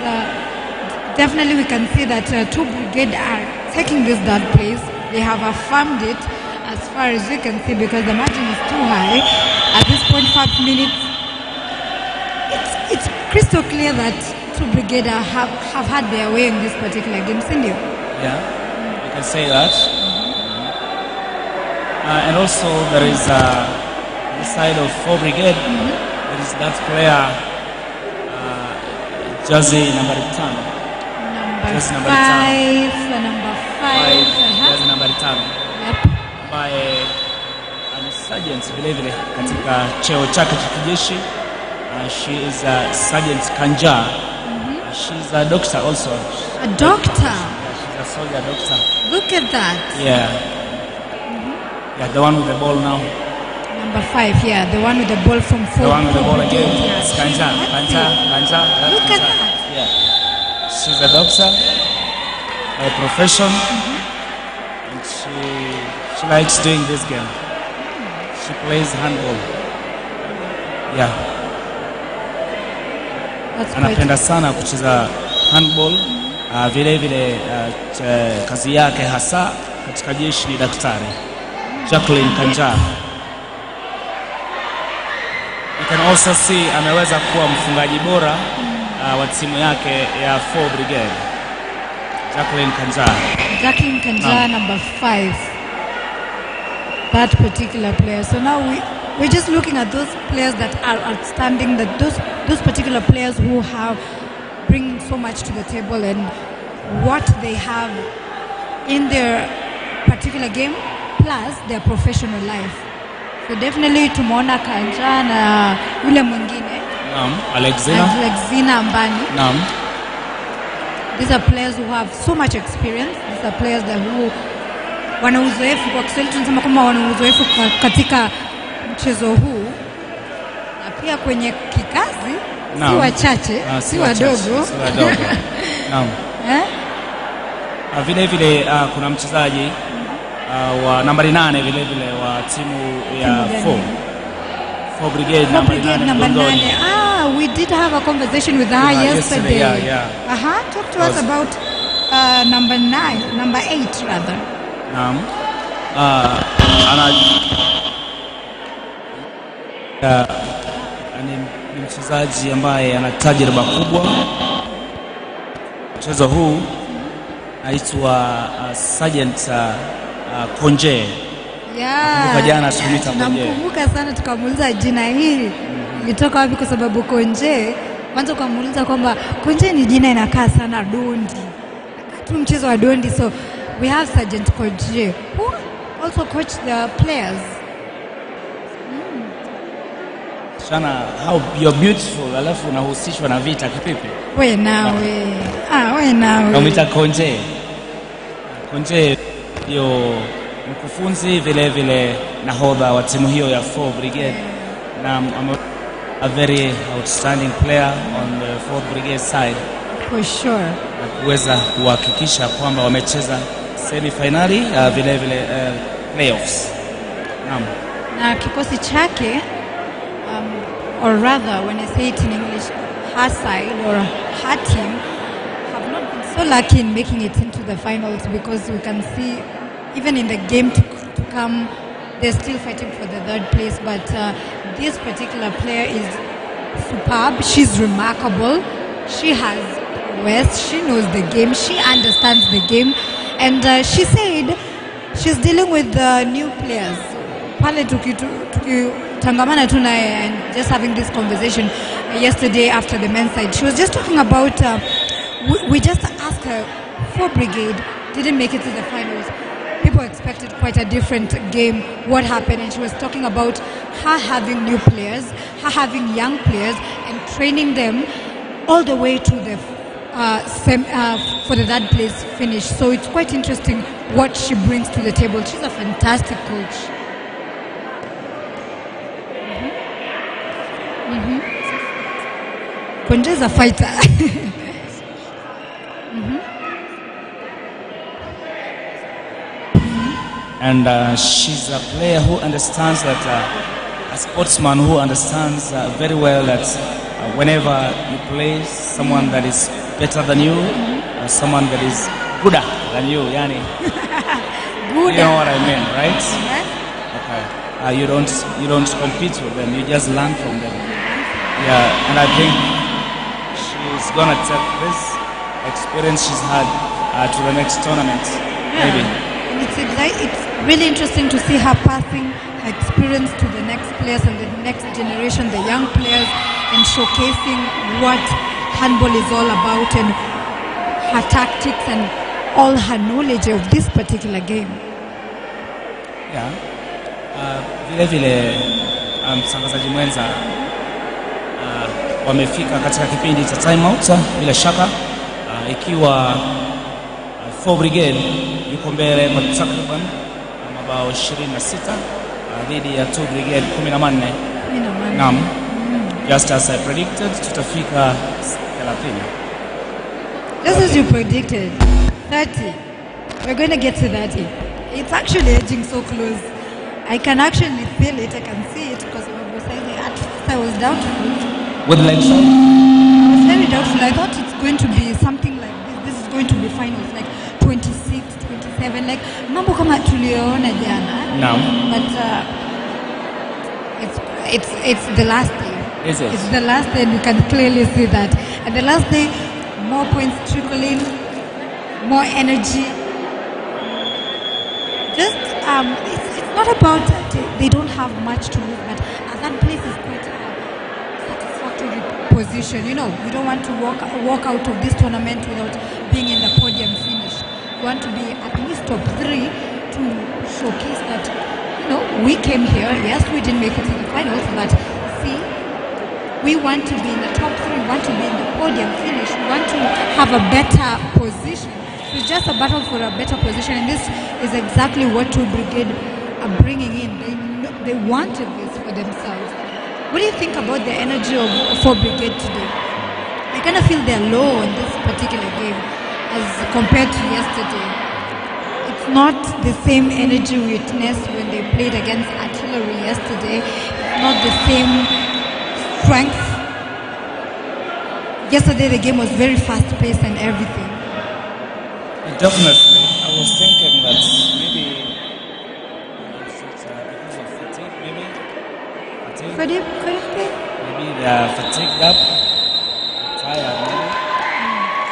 definitely we can see that two brigade are taking this that place. They have affirmed it as far as we can see because the margin is too high. At this point, 5 minutes, it's crystal clear that two brigade have had their way in this particular game. Cindy. Yeah, you can say that. And also there is the side of 4 brigade. There is that player, jersey number 10. Number 5. Jersey number 10. Yep. By an sergeant vile vile katika cheo chake cha kijeshi. She is Sergeant Kanja. She's a doctor also. A doctor? She's a soldier doctor. Look at that. Yeah. Yeah, the one with the ball now. Number 5, yeah, the one with the ball from 4. The one with the ball again. Yeah. Kanja. Look at that. Yeah. She's a doctor by profession. And she likes doing this game. She plays handball. Yeah. Anapenda sana kucheza handball. Vile vile kazi yake hasa katika jeshi ni daktari. Jacqueline Kanja. You can also see ameweza kuwa mfungaji bora wa timu yake ya 4 brigade. Jacqueline Kanja, number 5. That particular player. So now we're just looking at those players that are outstanding, that those particular players who have bring so much to the table and what they have in their particular game plus their professional life. So definitely tumeona Kanja na yule mwingine. Alexina Mbani. These are players who have so much experience. These are players that who wana uzoefu, kwa Kiswahili tunasema kama wana uzoefu katika mchezo huu. Na pia kwenye kikazi si wachache, si wadogo. Vile vile kuna mchezaji wa nambari 8 vile vile wa timu ya 4 brigade number 9. We did have a conversation with her yesterday. Yeah. Talk to us about number 8 rather. Ni mchezaji ambaye ana tajriba kubwa. Mchezo huu aitwa Sergeant Konje. Yeah. Jana tulimita Konje. Nakumbuka sana tukamuuliza jina hili litoka wapi kwa sababu Konje kwanza ukamuuliza kwamba Konje ni jina inakaa sana dondi. Tu mchezo wa dondi, so we have Sergeant Koje, who also coached the players. Shana, how you're beautiful, alafu unahusishwa na vita kipipi? We nawe. We nawe. Namwita Konje. Konje ndio mkufunzi vile vile nahodha wa timu hiyo ya 4 Brigade. Na a very outstanding player on the 4th Brigade side. For sure. Na kuweza kuhakikisha kwamba wamecheza semi-finali vile vile playoffs. Naam. Na kikosi chake, or rather when I say it in English, her side or her team have not been so lucky in making it into the finals, because we can see even in the game to come, they're still fighting for the 3rd place. But this particular player is superb. She's remarkable. She has prowess. She knows the game. She understands the game. And she said she's dealing with new players. Pale tangamana tu naye and just having this conversation yesterday after the men's side, she was just talking about we just asked her, 4 Brigade didn't make it to the finals. People expected quite a different game. What happened? And she was talking about her having new players, her having young players, and training them all the way to the for the 3rd place finish. So it's quite interesting what she brings to the table. She's a fantastic coach. Konje is a fighter. And she's a player who understands that, a sportsman who understands very well that whenever you play someone that is better than you, someone that is gooder than you, yani. You know what I mean, right? Okay. You don't compete with them. You just learn from them. Yeah, and I think she's gonna take this experience she's had to the next tournament, maybe. And it's really interesting to see her passing her experience to the next players and the next generation, the young players, and showcasing what handball is all about and her tactics and all her knowledge of this particular game. Yeah. Vile vile mtangazaji mwenza wamefika katika kipindi cha time out bila shaka, ikiwa 4 Brigade yuko mbele kwa takriban mabao 26 dhidi ya 2 Brigade 14. Naam. Just as I predicted, tutafika 30. Just as you predicted, 30. We're going to get to 30. It's actually edging so close. I can actually feel it. I can see it because at first I was doubtful. With leg side? I was very doubtful. I thought it's going to be something like this. This is going to be finals, like 26, 27, like mambo kama tuliona jana. No. But it's the last day. Is it? It's the last day, and you can clearly see that. And the last day, more points trickling, more energy. Just it's not about they don't have much to lose, but that place is quite a satisfactory position. You know, you don't want to walk out of this tournament without being in the podium finish. You want to be at least top 3 to showcase that, you know, we came here. Yes, we didn't make it to the finals, but see, we want to be in the top 3. We want to be in the podium finish. We want to have a better position. It's just a battle for a better position, and this is exactly what 2 Brigade are bringing in. They wanted this for themselves. What do you think about the energy of 4 Brigade today? I kind of feel they're low in this particular game as compared to yesterday. It's not the same energy we witnessed when they played against Artillery yesterday. It's not the same strength. Yesterday the game was very fast-paced and everything. Definitely. I was thinking that maybe it's because of fatigue, maybe. Could it be? Maybe they are fatigued up, tired, maybe.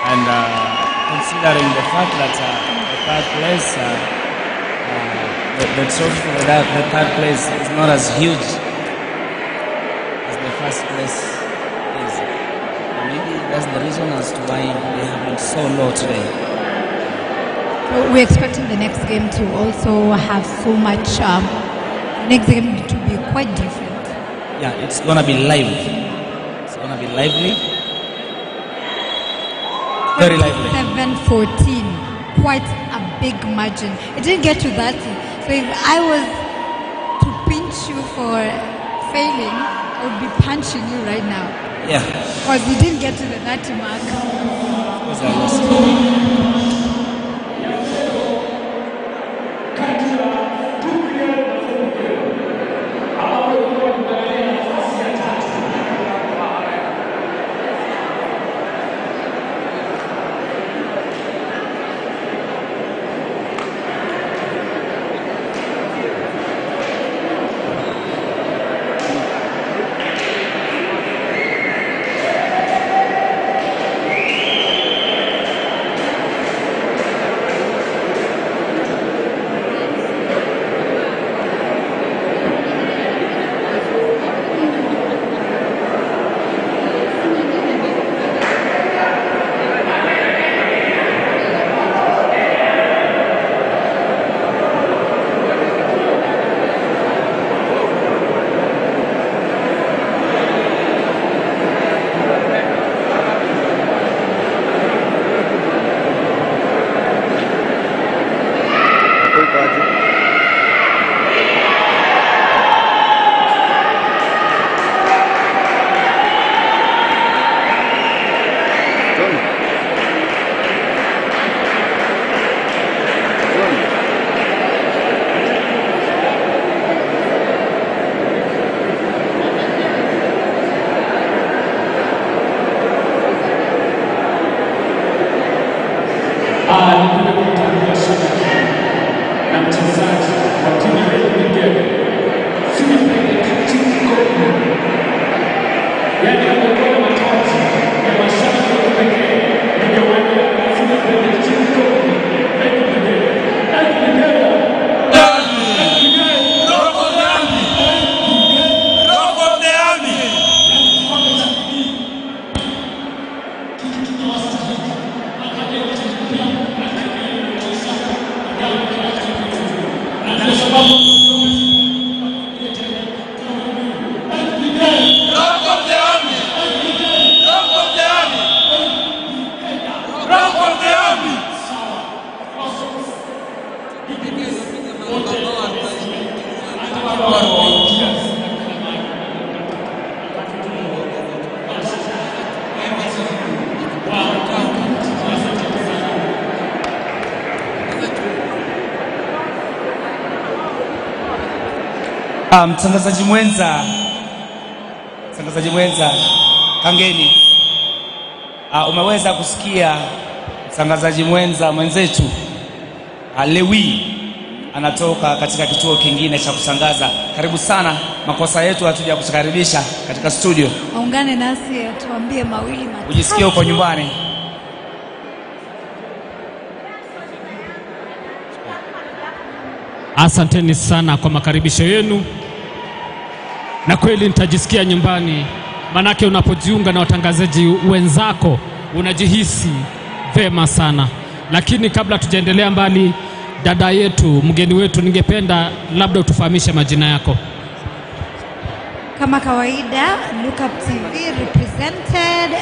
And considering the fact that the 3rd place, the trophy for the 3rd place is not as huge as the 1st place is. Maybe that's the reason as to why they have been so low today. So we're expecting the next game to also have so much, next game to be quite different. Yeah, it's going to be lively. It's going to be lively. Very lively. 7-14, quite a big margin. It didn't get to 30. So if I was to pinch you for failing, I would be punching you right now. Yeah. Because you didn't get to the 30 mark. Because I lost. Mtangazaji mwenza Kangeni, umeweza kusikia mtangazaji mwenzetu Lewi anatoka katika kituo kingine cha kutangaza. Karibu sana, makosa yetu hatuja kukaribisha katika studio. Aungane nasi tuambie mawili matatu. Ujisikie uko nyumbani. Asanteni sana kwa makaribisho yenu. Na kweli nitajisikia nyumbani, manake unapojiunga na watangazaji wenzako unajihisi vema sana. Lakini kabla tujaendelea mbali, dada yetu, mgeni wetu, ningependa labda utufahamishe majina yako. Kama kawaida, Look Up TV represented